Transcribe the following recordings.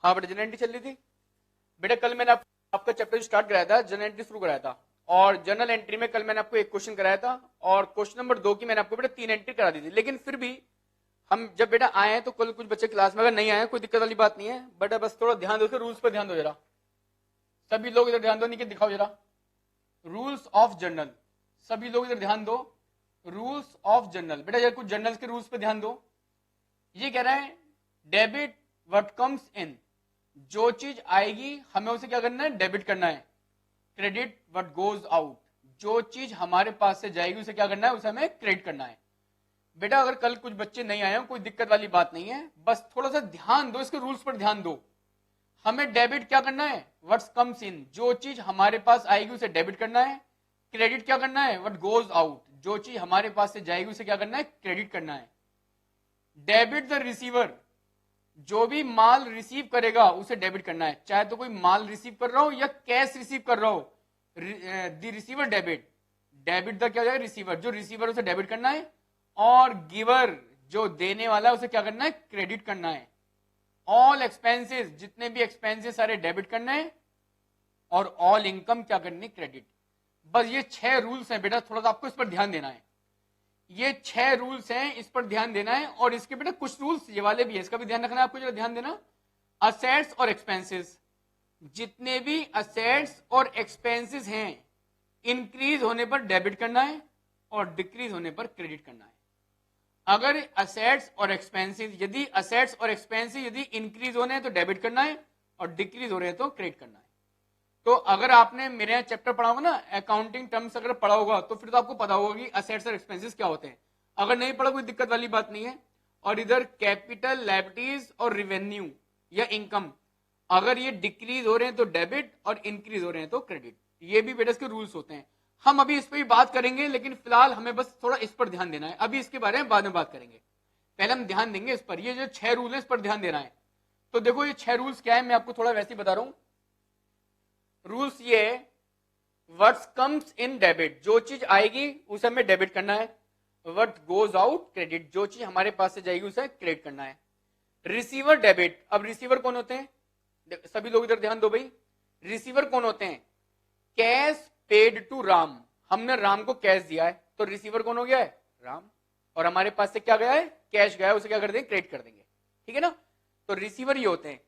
हाँ बेटा general entry चल रही थी बेटा। कल मैंने आपका चैप्टर स्टार्ट कराया था, जनरल एंट्री शुरू कराया था, और जनरल एंट्री में कल मैंने आपको एक क्वेश्चन कराया था और क्वेश्चन नंबर 2 की मैंने आपको बेटा 3 एंट्री करा दी थी। लेकिन फिर भी हम जब बेटा आए हैं तो कल कुछ बच्चे क्लास में अगर नहीं आए कोई दिक्कत वाली बात नहीं है, बेटा बस थोड़ा ध्यान दो, रूल्स पर ध्यान दो जरा। सभी लोग इधर ध्यान दो, नीचे दिखाओ जरा रूल्स ऑफ जर्नल। सभी लोग इधर ध्यान दो, रूल्स ऑफ जर्नल। बेटा जरा कुछ जर्नल्स के रूल्स पे ध्यान दो। ये कह रहा है डेबिट व्हाट कम्स इन, जो चीज आएगी हमें उसे क्या करना है, डेबिट करना है। क्रेडिट व्हाट गोज आउट, जो चीज हमारे पास से जाएगी उसे क्या करना है, उसे हमें क्रेडिट करना है। बेटा अगर कल कुछ बच्चे नहीं आए हो कोई दिक्कत वाली बात नहीं है, बस थोड़ा सा ध्यान दो, इसके रूल्स पर ध्यान दो। हमें डेबिट क्या करना है, व्हाट्स कम्स इन, जो चीज हमारे पास आएगी उसे डेबिट करना है। क्रेडिट क्या करना है, व्हाट गोज आउट, जो चीज हमारे पास से जाएगी उसे क्या करना है, क्रेडिट करना है। डेबिट द रिसीवर, जो भी माल रिसीव करेगा उसे डेबिट करना है, चाहे तो कोई माल रिसीव कर रहा हो या कैश रिसीव कर रहा हो। The receiver debit, debit the क्या हो जाएगा, रिसीवर, जो रिसीवर उसे डेबिट करना है। और गिवर, जो देने वाला है उसे क्या करना है, क्रेडिट करना है। ऑल एक्सपेंसेस, जितने भी एक्सपेंसेस सारे डेबिट करना है। और ऑल इनकम क्या करनी, क्रेडिट। बस ये 6 रूल्स हैं बेटा, थोड़ा सा आपको इस पर ध्यान देना है। ये 6 रूल्स हैं, इस पर ध्यान देना है। और इसके बेटा कुछ रूल्स ये वाले भी है, इसका भी ध्यान रखना है आपको, जरा ध्यान देना। असेट्स और एक्सपेंसेस, जितने भी असेट्स और एक्सपेंसेस हैं इंक्रीज होने पर डेबिट करना है और डिक्रीज होने पर क्रेडिट करना है। अगर असेट्स और एक्सपेंसेस, यदि असेट्स और एक्सपेंसेस यदि इंक्रीज होने हैं तो डेबिट करना है और डिक्रीज हो रहे हैं तो क्रेडिट करना है। तो अगर आपने मेरे यहाँ चैप्टर पढ़ा होगा ना, अकाउंटिंग टर्म्स अगर पढ़ा होगा तो फिर तो आपको पता होगा कि असेट्स और एक्सपेंसेस क्या होते हैं। अगर नहीं पढ़ा कोई दिक्कत वाली बात नहीं है। और इधर कैपिटल, लायबिलिटीज और रिवेन्यू या इनकम, अगर ये डिक्रीज हो रहे हैं तो डेबिट और इंक्रीज हो रहे हैं तो क्रेडिट। ये भी बेटा इसके रूल्स होते हैं। हम अभी इस पर भी बात करेंगे, लेकिन फिलहाल हमें बस थोड़ा इस पर ध्यान देना है, अभी इसके बारे में बाद में बात करेंगे। पहले हम ध्यान देंगे इस पर, ये जो 6 रूल है इस पर ध्यान देना है। तो देखो ये 6 रूल्स क्या है, मैं आपको थोड़ा वैसे ही बता रहा हूं। रूल्स ये है, व्हाट्स कम्स इन डेबिट, जो चीज आएगी उसे हमें डेबिट करना है। व्हाट गोज आउट, क्रेडिट, जो चीज हमारे पास से जाएगी उसे क्रेडिट करना है। रिसीवर डेबिट, अब रिसीवर कौन होते हैं, सभी लोग इधर ध्यान दो भाई। रिसीवर कौन होते हैं, कैश पेड टू राम, हमने राम को कैश दिया है तो रिसीवर कौन हो गया है, राम। और हमारे पास से क्या गया है, कैश गया है, उसे क्या कर देंगे, क्रेडिट कर देंगे। ठीक है ना, तो रिसीवर ये होते हैं।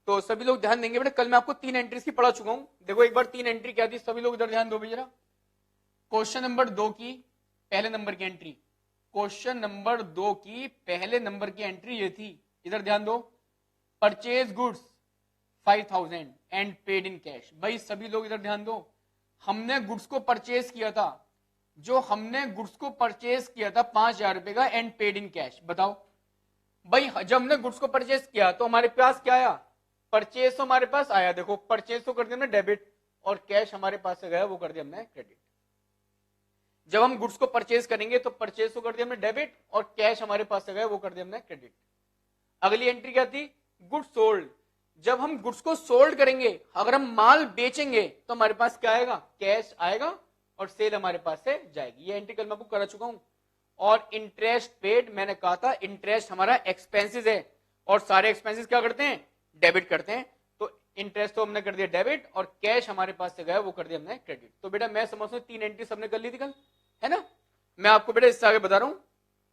तो सभी लोग ध्यान देंगे बेटा, कल मैं आपको 3 एंट्रीज की पढ़ा चुका हूं। देखो एक बार 3 एंट्री क्या थी, सभी लोग इधर ध्यान दो जरा। क्वेश्चन नंबर 2 की पहले नंबर की एंट्री, क्वेश्चन नंबर 2 की पहले नंबर की एंट्री ये थी, इधर ध्यान दो। Purchase goods 5000 and paid in cash. भाई सभी लोग इधर ध्यान दो, हमने गुड्स को परचेज किया था, जो हमने गुड्स को परचेज किया था 5000 रुपए का, एंड पेड इन कैश। बताओ भाई, जब हमने गुड्स को परचेज किया तो हमारे पास क्या आया, परचेज तो हमारे पास आया। देखो परचेज तो कर दिया हमने डेबिट, और कैश हमारे पास से गया वो कर दिया हमने क्रेडिट। जब हम गुड्स को परचेज करेंगे तो परचेज तो कर दिया हमने डेबिट, और कैश हमारे पास से गया वो कर दिया हमने क्रेडिट। अगली एंट्री क्या थी, गुड्स सोल्ड, जब हम गुड्स को सोल्ड करेंगे, अगर हम माल बेचेंगे तो हमारे पास क्या आएगा, कैश आएगा, और सेल हमारे पास से जाएगी। ये एंट्री कल मैं आपको करा चुका हूं। और इंटरेस्ट पेड, मैंने कहा था इंटरेस्ट हमारा एक्सपेंसेस है, और सारे एक्सपेंसेस क्या करते हैं, डेबिट करते हैं। तो इंटरेस्ट तो हमने कर दिया डेबिट, और कैश हमारे पास से गया वो कर दिया हमने क्रेडिट। तो बेटा मैं समझता हूं 3 एंट्री सबने कर ली थी कल, है ना। मैं आपको बेटा इससे आगे बता रहा हूं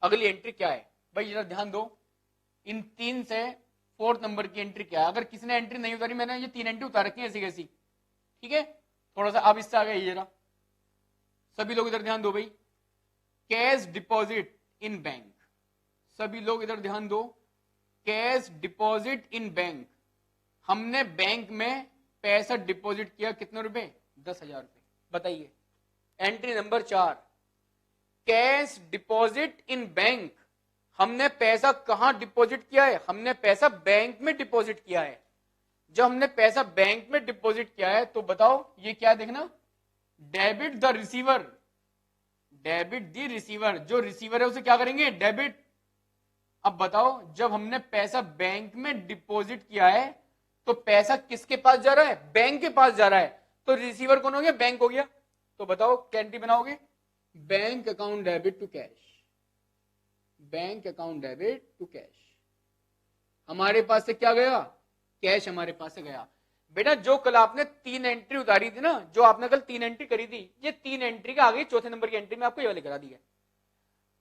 अगली एंट्री क्या है। भाई जरा ध्यान दो, इन 3 से 4th नंबर की एंट्री क्या है। अगर किसी ने एंट्री नहीं उतारी, मैंने ये 3 एंट्री उतार रखी है ऐसी कैसी, ठीक है। थोड़ा सा आप इससे आगे आइए जरा, सभी लोग इधर ध्यान दो भाई। कैश डिपॉजिट इन बैंक, सभी लोग इधर ध्यान दो। कैश डिपॉजिट इन बैंक, हमने बैंक में पैसा डिपॉजिट किया, कितने रुपए, 10,000 रुपए। बताइए entry number 4, cash deposit in bank, हमने पैसा कहां डिपॉजिट किया है, हमने पैसा बैंक में डिपॉजिट किया है। जब हमने पैसा बैंक में डिपॉजिट किया है तो बताओ ये क्या देखना, debit the receiver, debit the receiver, जो रिसीवर है उसे क्या करेंगे, डेबिट। अब बताओ जब हमने पैसा बैंक में डिपॉजिट किया है तो पैसा किसके पास जा रहा है, बैंक के पास जा रहा है, तो रिसीवर कौन हो गया, बैंक हो गया। तो बताओ कैंटी बनाओगे, bank account debit to cash, bank account debit to cash. हमारे पास से क्या गया, कैश हमारे पास से गया। बेटा जो कल आपने 3 एंट्री उतारी थी ना, जो आपने कल 3 एंट्री करी थी, ये 3 एंट्री का आगे चौथे नंबर की एंट्री में आपको ये वाली करा दी है।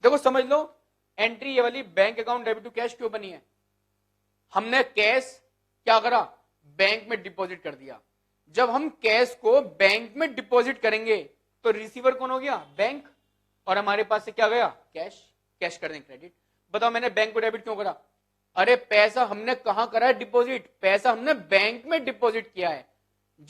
देखो समझ लो, एंट्री ये वाली bank account debit to cash क्यों बनी है? हमने कैश क्या करा, बैंक में डिपॉजिट कर दिया। जब हम कैश को बैंक में डिपॉजिट करेंगे तो रिसीवर कौन हो गया, बैंक, और हमारे पास से क्या गया, कैश। कैश कर दें क्रेडिट। बताओ मैंने बैंक को डेबिट क्यों करा? अरे पैसा हमने कहां करा है डिपॉजिट, पैसा हमने बैंक में डिपॉजिट किया है।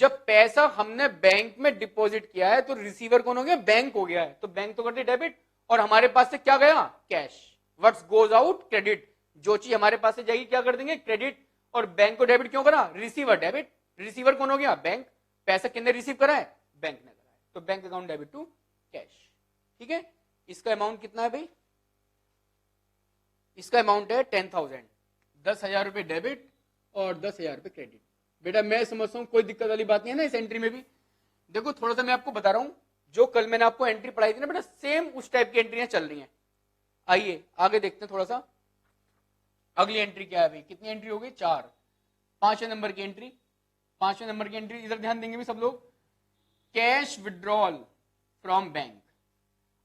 जब पैसा हमने बैंक में डिपॉजिट किया है तो रिसीवर कौन हो गया, बैंक हो गया है, तो बैंक तो कर दी डेबिट, और हमारे पास से क्या गया, cash. What's goes out, credit. जो चीज हमारे पास से जाएगी क्या कर देंगे, क्रेडिट। और बैंक को डेबिट क्यों करा, रिसीवर डेबिट। रिसीवर कौन हो गया, बैंक। पैसा किसने रिसीव करा है, बैंक ने करा है, तो bank account debit to cash. ठीक है, इसका अमाउंट कितना है भाई, इसका अमाउंट है 10,000, 10,000 रुपए डेबिट और 10,000 रुपए क्रेडिट। बेटा मैं समझता हूं कोई दिक्कत वाली बात नहीं है ना इस एंट्री में भी। देखो थोड़ा सा मैं आपको बता रहा हूं, जो कल मैंने आपको एंट्री पढ़ाई थी ना बेटा, सेम उस टाइप की एंट्रियां चल रही हैं। आइए आगे देखते हैं थोड़ा सा, अगली एंट्री क्या है भाई, कितनी एंट्री हो गई, 4। 5वें नंबर की एंट्री, 5वें नंबर की एंट्री इधर ध्यान देंगे भी सब लोग, कैश विड्रॉल फ्रॉम बैंक।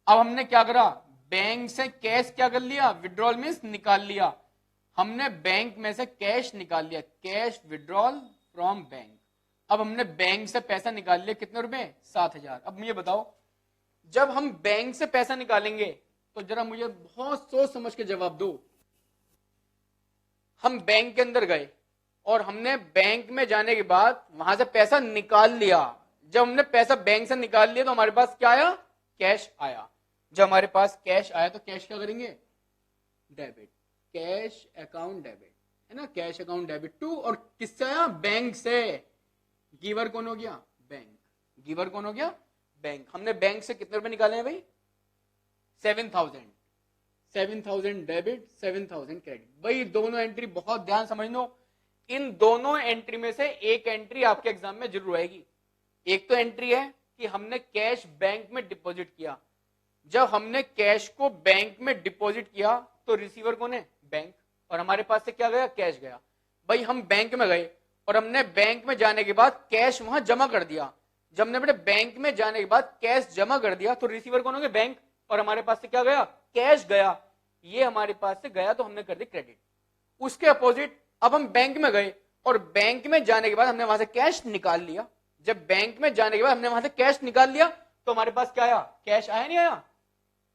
अब हमने क्या करा, बैंक से कैश क्या कर लिया, विड्रॉल मीन्स निकाल लिया। हमने बैंक में से कैश निकाल लिया, कैश विड्रॉल फ्रॉम बैंक। अब हमने बैंक से पैसा निकाल लिया, कितने रुपए, 7,000। अब मुझे बताओ, जब हम बैंक से पैसा निकालेंगे तो जरा मुझे बहुत सोच समझ के जवाब दो। हम बैंक के अंदर गए और हमने बैंक में जाने के बाद वहां से पैसा निकाल लिया। जब हमने पैसा बैंक से निकाल लिया तो हमारे पास क्या आया, कैश आया। जब हमारे पास कैश आया तो कैश क्या करेंगे, डेबिट, कैश अकाउंट डेबिट, है ना, कैश अकाउंट डेबिट टू, और किससे आया, बैंक से। गिवर कौन हो गया, बैंक। गिवर कौन हो गया, बैंक। हमने बैंक से कितने रुपए निकाले हैं भाई, 7,000। 7,000 डेबिट, 7,000 क्रेडिट। भाई दोनों एंट्री बहुत ध्यान समझ लो, इन दोनों एंट्री में से एक एंट्री आपके एग्जाम में जरूर आएगी। एक तो एंट्री है कि हमने कैश बैंक में डिपॉजिट किया। जब हमने कैश को बैंक में डिपॉजिट किया तो रिसीवर कौन है, बैंक, और हमारे पास से क्या गया, कैश गया। भाई हम बैंक में गए और हमने बैंक में जाने के बाद कैश वहां जमा कर दिया। जब हमने बेटे बैंक में जाने के बाद कैश जमा कर दिया तो रिसीवर कौन हो गया, बैंक, और हमारे पास से क्या गया, कैश गया। ये हमारे पास से गया तो हमने कर दी क्रेडिट। उसके अपोजिट अब हम बैंक में गए और बैंक में जाने के बाद हमने वहां से कैश निकाल लिया। जब बैंक में जाने के बाद हमने वहां से कैश निकाल लिया तो हमारे पास क्या आया, कैश आया नहीं आया।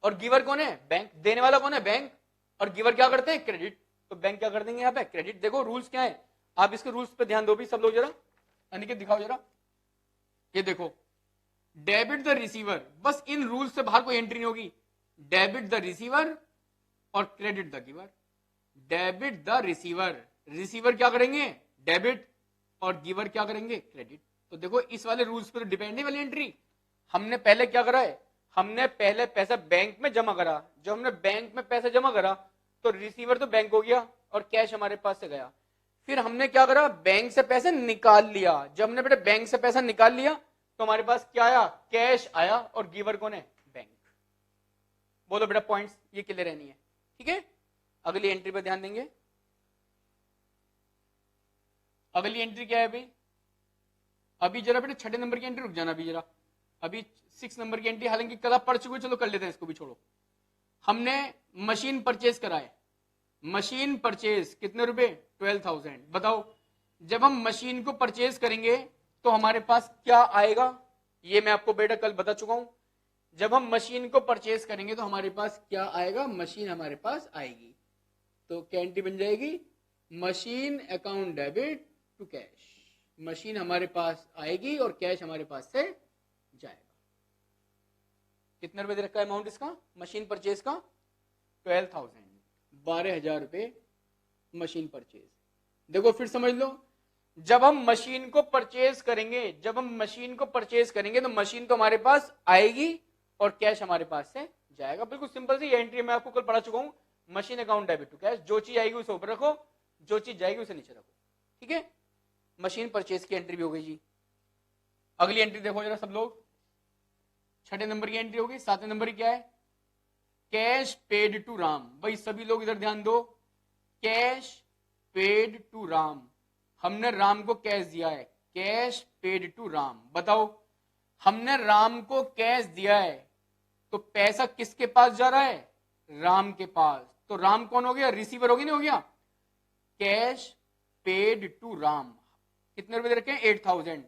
और गिवर कौन है, बैंक। देने वाला कौन है, बैंक, और गिवर क्या करते हैं, क्रेडिट। तो बैंक क्या कर देंगे यहाँ पे, क्रेडिट। देखो रूल्स क्या है, आप इसके रूल्स पे ध्यान दो भी सब लोग जरा। अनिकेत दिखाओ जरा, ये देखो, डेबिट द रिसीवर, बस इन रूल्स से बाहर कोई एंट्री नहीं होगी। डेबिट द रिसीवर और credit the giver. Debit the receiver, receiver क्या करेंगे, डेबिट, और गिवर क्या करेंगे, क्रेडिट। तो देखो इस वाले रूल्स पर डिपेंड है वाली एंट्री। हमने पहले क्या करा है, हमने पहले पैसा बैंक में जमा करा। जब हमने बैंक में पैसा जमा करा तो रिसीवर तो बैंक हो गया और कैश हमारे पास से गया। फिर हमने क्या करा, बैंक से पैसे निकाल लिया। जब हमने बेटा बैंक से पैसा निकाल लिया तो हमारे पास क्या आया, कैश आया, और गिवर कौन है, बैंक। बोलो बेटा पॉइंट्स ये क्लियर रहनी है, ठीक है। अगली एंट्री पर ध्यान देंगे। अगली एंट्री क्या है भाई, अभी जरा बेटा 6 नंबर की एंट्री, रुक जाना अभी जरा, अभी 6 नंबर की एंट्री हालांकि कल आप पढ़ चुके, चलो कर लेते हैं इसको भी, छोड़ो। हमने मशीन परचेज कराए, मशीन परचेज कितने रुपए, 12,000। बताओ जब हम मशीन को परचेज करेंगे तो हमारे पास क्या आएगा, ये मैं आपको बेटा कल बता चुका हूं। जब हम मशीन को परचेज करेंगे तो हमारे पास क्या आएगा, मशीन हमारे पास आएगी। तो क्या एंट्री बन जाएगी, machine account debit to cash. Machine हमारे पास आएगी और कैश हमारे पास से जाएगा। कितने रुपए दे रखा है अमाउंट इसका, मशीन परचेज का 12,000, 12,000 रुपए मशीन परचेज। देखो फिर समझ लो, जब हम मशीन को परचेज करेंगे, जब हम मशीन को परचेज करेंगे तो मशीन तो हमारे पास आएगी और कैश हमारे पास से जाएगा। बिल्कुल सिंपल सी एंट्री मैं आपको कल पढ़ा चुका हूं, machine account debit to cash. जो चीज आएगी उसे ऊपर रखो, जो चीज जाएगी उसे नीचे रखो, ठीक है। मशीन परचेज की एंट्री भी हो गई जी। अगली एंट्री देखो जरा सब लोग, 6 नंबर की एंट्री होगी। 7वें नंबर की क्या है, कैश पेड टू राम। भाई सभी लोग इधर ध्यान दो, कैश पेड टू राम। हमने राम को कैश दिया है, कैश पेड टू राम। बताओ हमने राम को कैश दिया है तो पैसा किसके पास जा रहा है, राम के पास। तो राम कौन हो गया, रिसीवर हो गया, नहीं हो गया। कैश पेड टू राम, कितने रुपए दे रखे हैं, 8000।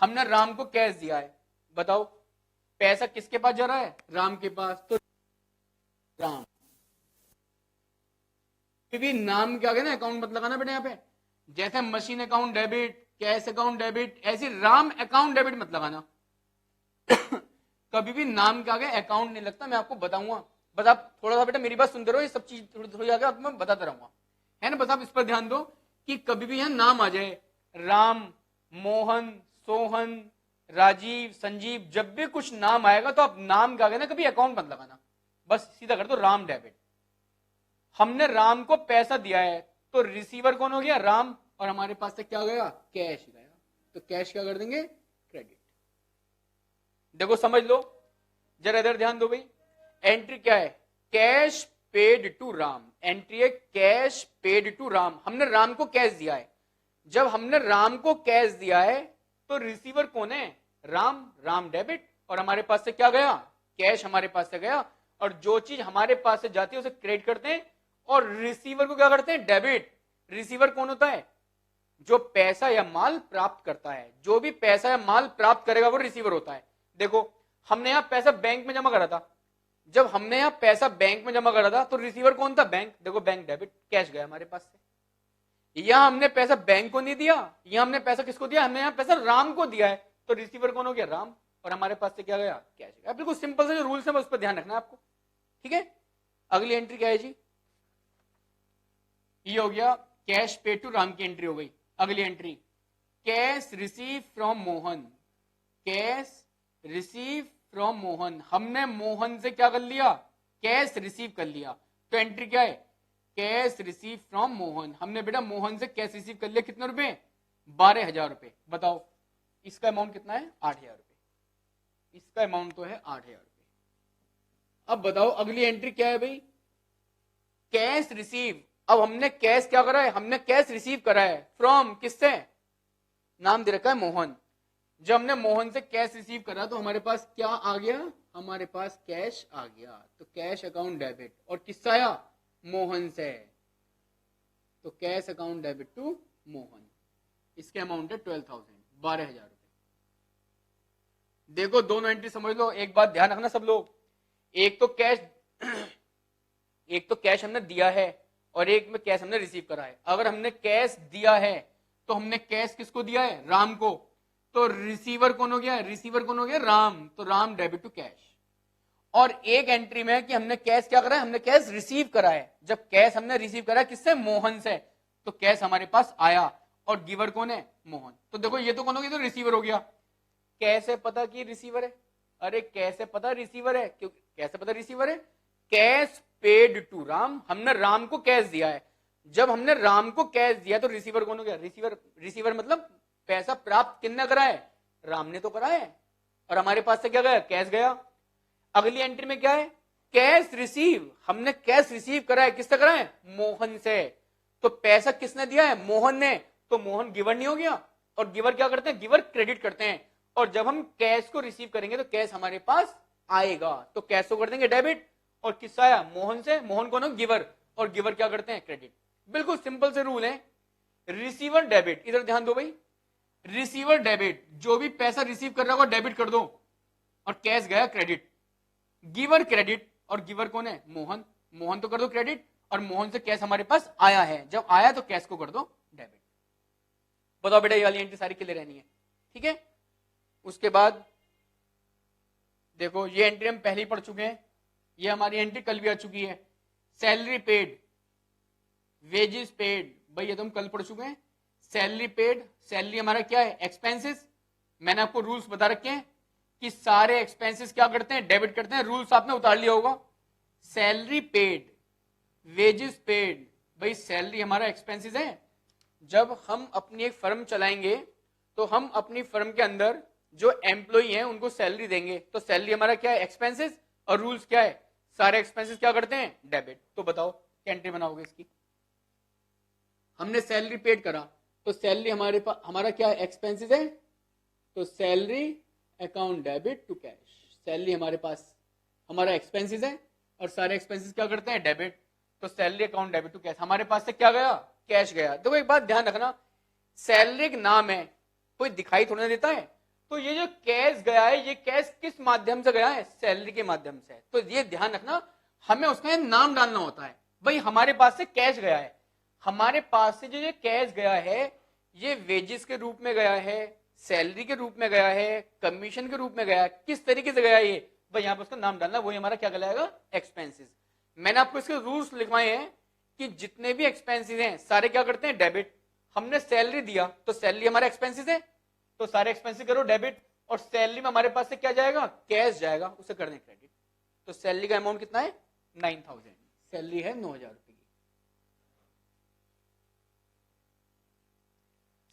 हमने राम को कैश दिया है, बताओ पैसा किसके पास जा रहा है, राम के पास। तो राम भी नाम क्या गया ना, अकाउंट मत लगाना बेटा यहाँ पे। जैसे machine account debit, cash account debit, ऐसे राम अकाउंट डेबिट मत लगाना। कभी भी नाम के आगे अकाउंट नहीं लगता, मैं आपको बताऊंगा। बस आप थोड़ा सा बेटा मेरी बात सुनते रहो, ये सब चीज थोड़ी थोड़ी आगे आपको मैं बताता रहूंगा, है ना। बस आप इस पर ध्यान दो कि कभी भी यहाँ नाम आ जाए, राम, मोहन, सोहन, राजीव, संजीव, जब भी कुछ नाम आएगा तो आप नाम के आगे ना कभी अकाउंट मत लगाना, बस सीधा कर दो राम डेबिट। हमने राम को पैसा दिया है तो रिसीवर कौन हो गया, राम, और हमारे पास से क्या गया, कैश गया। तो कैश क्या कर देंगे, क्रेडिट। देखो समझ लो, जरा इधर ध्यान दो भाई। एंट्री क्या है, cash paid to Ram. Entry है कैश पेड टू राम, हमने राम को कैश दिया है। जब हमने राम को कैश दिया है तो रिसीवर कौन है, राम, राम डेबिट, और हमारे पास से क्या गया, कैश हमारे पास से गया। और जो चीज हमारे पास से जाती है उसे क्रेडिट करते हैं और रिसीवर को क्या करते हैं, डेबिट। रिसीवर कौन होता है, जो पैसा या माल प्राप्त करता है। जो भी पैसा या माल प्राप्त करेगा वो रिसीवर होता है। देखो हमने यहां पैसा बैंक में जमा करा था, जब हमने यहां पैसा बैंक में जमा करा था तो रिसीवर कौन था, बैंक। देखो बैंक डेबिट, कैश गया हमारे पास से। यहां हमने पैसा बैंक को नहीं दिया, यहां हमने पैसा किसको दिया, हमने यहां पैसा राम को दिया है, तो रिसीवर कौन हो गया, राम, और हमारे पास से क्या गया, कैश गया। बिल्कुल सिंपल से जो रूल्स है उस पर ध्यान रखना है आपको, ठीक है। अगली एंट्री क्या है जी, ये हो गया कैश पे टू राम की एंट्री हो गई। अगली entry, cash receive from Mohan. Cash receive from Mohan, हमने मोहन से क्या कर लिया, कैश रिसीव कर लिया। तो एंट्री क्या है, कैश रिसीव फ्रॉम मोहन। हमने बेटा मोहन से कैश रिसीव कर लिया, कितने रुपए, 12,000 रुपए। बताओ इसका अमाउंट कितना है, 8,000 रुपए। इसका अमाउंट तो है 8,000 रुपए। अब बताओ अगली एंट्री क्या है भाई, कैश रिसीव। अब हमने कैश क्या करा है, हमने कैश रिसीव करा है फ्रॉम, किससे, नाम दे रखा है मोहन। जब हमने मोहन से कैश रिसीव करा तो हमारे पास क्या आ गया, हमारे पास कैश आ गया। तो कैश अकाउंट डेबिट, और किससे आया, मोहन से। तो cash account debit to Mohan. इसके अमाउंट है 12,000, 12,000 रुपए। देखो दोनों एंट्री समझ लो, एक बात ध्यान रखना सब लोग, एक तो कैश हमने दिया है और एक में कैश हमने रिसीव करा है। अगर हमने कैश दिया है तो हमने कैश किसको दिया है, राम को। तो रिसीवर कौन हो गया, रिसीवर कौन हो गया, राम। तो राम डेबिट टू कैश। और एक एंट्री में कि हमने कैश क्या करा है, हमने कैश रिसीव करा है। जब कैश हमने रिसीव करा है किससे, मोहन से, तो कैश हमारे पास आया और गिवर कौन है, मोहन। तो देखो ये तो कौन हो गया, तो रिसीवर हो गया। कैसे पता कि रिसीवर है, अरे कैसे पता रिसीवर है, क्यों कैसे पता रिसीवर है, कैश पेड टू राम, हमने राम को कैश दिया है। जब हमने राम को कैश दिया तो रिसीवर कौन हो गया, रिसीवर मतलब पैसा प्राप्त किसने करा है, राम ने तो करा है, और हमारे पास से क्या गया, कैश गया। अगली एंट्री में क्या है, कैश रिसीव, हमने कैश रिसीव करा है, किससे करा है, मोहन से। तो पैसा किसने दिया है, मोहन ने, तो मोहन गिवर नहीं हो गया। और गिवर क्या करते हैं, गिवर क्रेडिट करते हैं। और जब हम कैश को रिसीव करेंगे तो कैश हमारे पास आएगा, तो कैश को कर देंगे डेबिट, और किससे आया, मोहन से। मोहन कौन है, गिवर, और गिवर क्या करते हैं, क्रेडिट। बिल्कुल सिंपल से रूल है। रिसीवर डेबिट, इधर ध्यान दो भाई, रिसीवर डेबिट, जो भी पैसा रिसीव कर रहा होगा डेबिट कर दो, और कैश गया क्रेडिट। गिवर क्रेडिट, और गिवर कौन है, मोहन, मोहन तो कर दो क्रेडिट, और मोहन से कैश हमारे पास आया है, जब आया तो कैश को कर दो डेबिट। बताओ बेटा ये वाली एंट्री सारी क्लियर रहनी है, ठीक है। उसके बाद देखो ये एंट्री हम पहले ही पढ़ चुके हैं, ये हमारी एंट्री कल भी आ चुकी है। सैलरी पेड, वेजेस पेड, भाई ये तो हम कल पढ़ चुके हैं। सैलरी पेड, सैलरी हमारा क्या है, एक्सपेंसेस। मैंने आपको रूल्स बता रखे हैं कि सारे एक्सपेंसेस क्या करते हैं, डेबिट करते हैं। रूल्स आपने उतार लिया होगा। सैलरी पेड, वेजेस पेड, भाई सैलरी हमारा एक्सपेंसेस है। जब हम अपनी एक फर्म चलाएंगे तो हम अपनी फर्म के अंदर जो एम्प्लॉई हैं उनको सैलरी देंगे, तो सैलरी हमारा क्या है, एक्सपेंसेस। और रूल्स क्या है, सारे एक्सपेंसेस क्या करते हैं, डेबिट। तो बताओ क्या एंट्री बनाओगे इसकी। हमने सैलरी पेड करा, तो सैलरी हमारे पास, हमारा क्या एक्सपेंसेस है, तो salary account debit to cash. Salary हमारे पास हमारा एक्सपेंसेस है और सारे एक्सपेंसेस क्या करते हैं, डेबिट। तो salary account debit to cash, हमारे पास से क्या गया, कैश गया। देखो एक बात ध्यान रखना, सैलरी एक नाम है, कोई दिखाई थोड़ा देता है। तो ये जो कैश गया है, ये कैश किस माध्यम से गया है, सैलरी के माध्यम से। तो ये ध्यान रखना, हमें उसमें नाम डालना होता है। भाई हमारे पास से कैश गया है, हमारे पास से जो ये कैश गया है, ये वेजेस के रूप में गया है, सैलरी के रूप में गया है, कमीशन के रूप में गया है, किस तरीके से गया है ये, भाई यहाँ पर उसका नाम डालना, वही हमारा क्या कहलाएगा, एक्सपेंसेस। मैंने आपको इसके रूल्स लिखवाए हैं कि जितने भी एक्सपेंसेस हैं सारे क्या करते हैं, डेबिट। हमने सैलरी दिया तो सैलरी हमारा एक्सपेंसेस है, तो सारे एक्सपेंसेस करो डेबिट, और सैलरी में हमारे पास से क्या जाएगा, कैश जाएगा, उसे कर दें क्रेडिट। तो सैलरी का अमाउंट कितना है, 9000, सैलरी है 9000 रुपए की।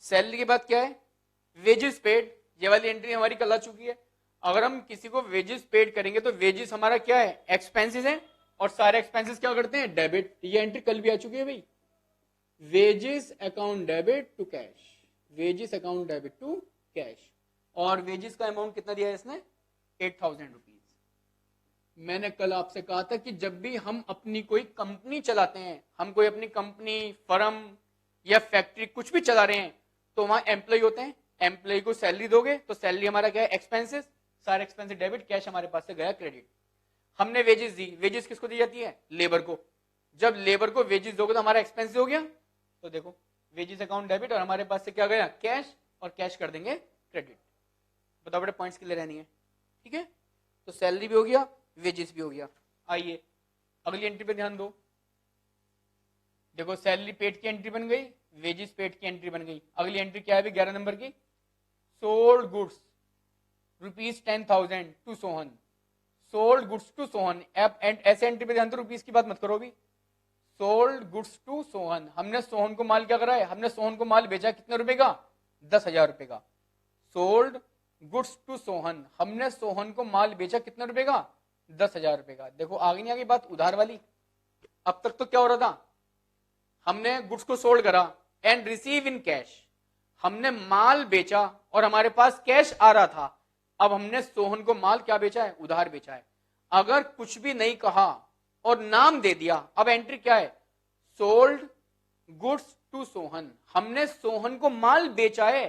सैलरी के बाद क्या है, वेजेस पेड, ये वाली एंट्री हमारी कल आ चुकी है। अगर हम किसी को वेजेस पेड करेंगे तो वेजेस हमारा क्या है, एक्सपेंसेस है, और सारे एक्सपेंसेस क्या करते हैं, डेबिट। ये एंट्री कल भी आ चुकी है भाई, wages account debit to cash, wages account debit to cash. और वेजेस का अमाउंट कितना दिया है इसने, 8000 रुपीज। मैंने कल आपसे कहा था कि जब भी हम अपनी कोई कंपनी चलाते हैं, हम कोई अपनी कंपनी, फर्म या फैक्ट्री कुछ भी चला रहे हैं, तो वहां एम्प्लॉय होते हैं, एम्प्लॉय को सैलरी दोगे तो सैलरी हमारा क्या है, एक्सपेंसेस, सारे एक्सपेंसेस डेबिट, कैश हमारे पास से गया क्रेडिट। हमने वेजेस दी, वेजेस किसको दी जाती है, लेबर को। जब लेबर को वेजेस दोगे तो हमारा एक्सपेंस हो गया, तो देखो वेजेस अकाउंट डेबिट, और हमारे पास से क्या गया, कैश, और कैश कर देंगे क्रेडिट। बताओ बड़े पॉइंट्स क्लियर रहनी है, ठीक है। तो सैलरी भी हो गया, वेजेस भी हो गया। आइए अगली एंट्री पे ध्यान दो। देखो सैलरी पेड की एंट्री बन गई, वेजेस पेड की एंट्री बन गई। अगली एंट्री क्या है, 11 नंबर की, sold goods ₹10,000 to Sohan, sold goods to Sohan. And ऐसे एंट्री पे ध्यान दो, रुपीस की बात मत करो भी। सोल्ड गुड्स टू सोहन, हमने सोहन को माल क्या करा है, हमने सोहन को माल बेचा कितने रुपए का, 10,000 रुपए का। सोल्ड गुड्स टू सोहन, हमने सोहन को माल बेचा कितने रुपए का, 10,000 रुपए का। देखो आगे नहीं आगे बात उधार वाली। अब तक तो क्या हो रहा था, हमने गुड्स को सोल्ड करा एंड रिसीव इन कैश, हमने माल बेचा और हमारे पास कैश आ रहा था। अब हमने सोहन को माल क्या बेचा है, उधार बेचा है। अगर कुछ भी नहीं कहा और नाम दे दिया, अब एंट्री क्या है, सोल्ड गुड्स टू सोहन, हमने सोहन को माल बेचा है।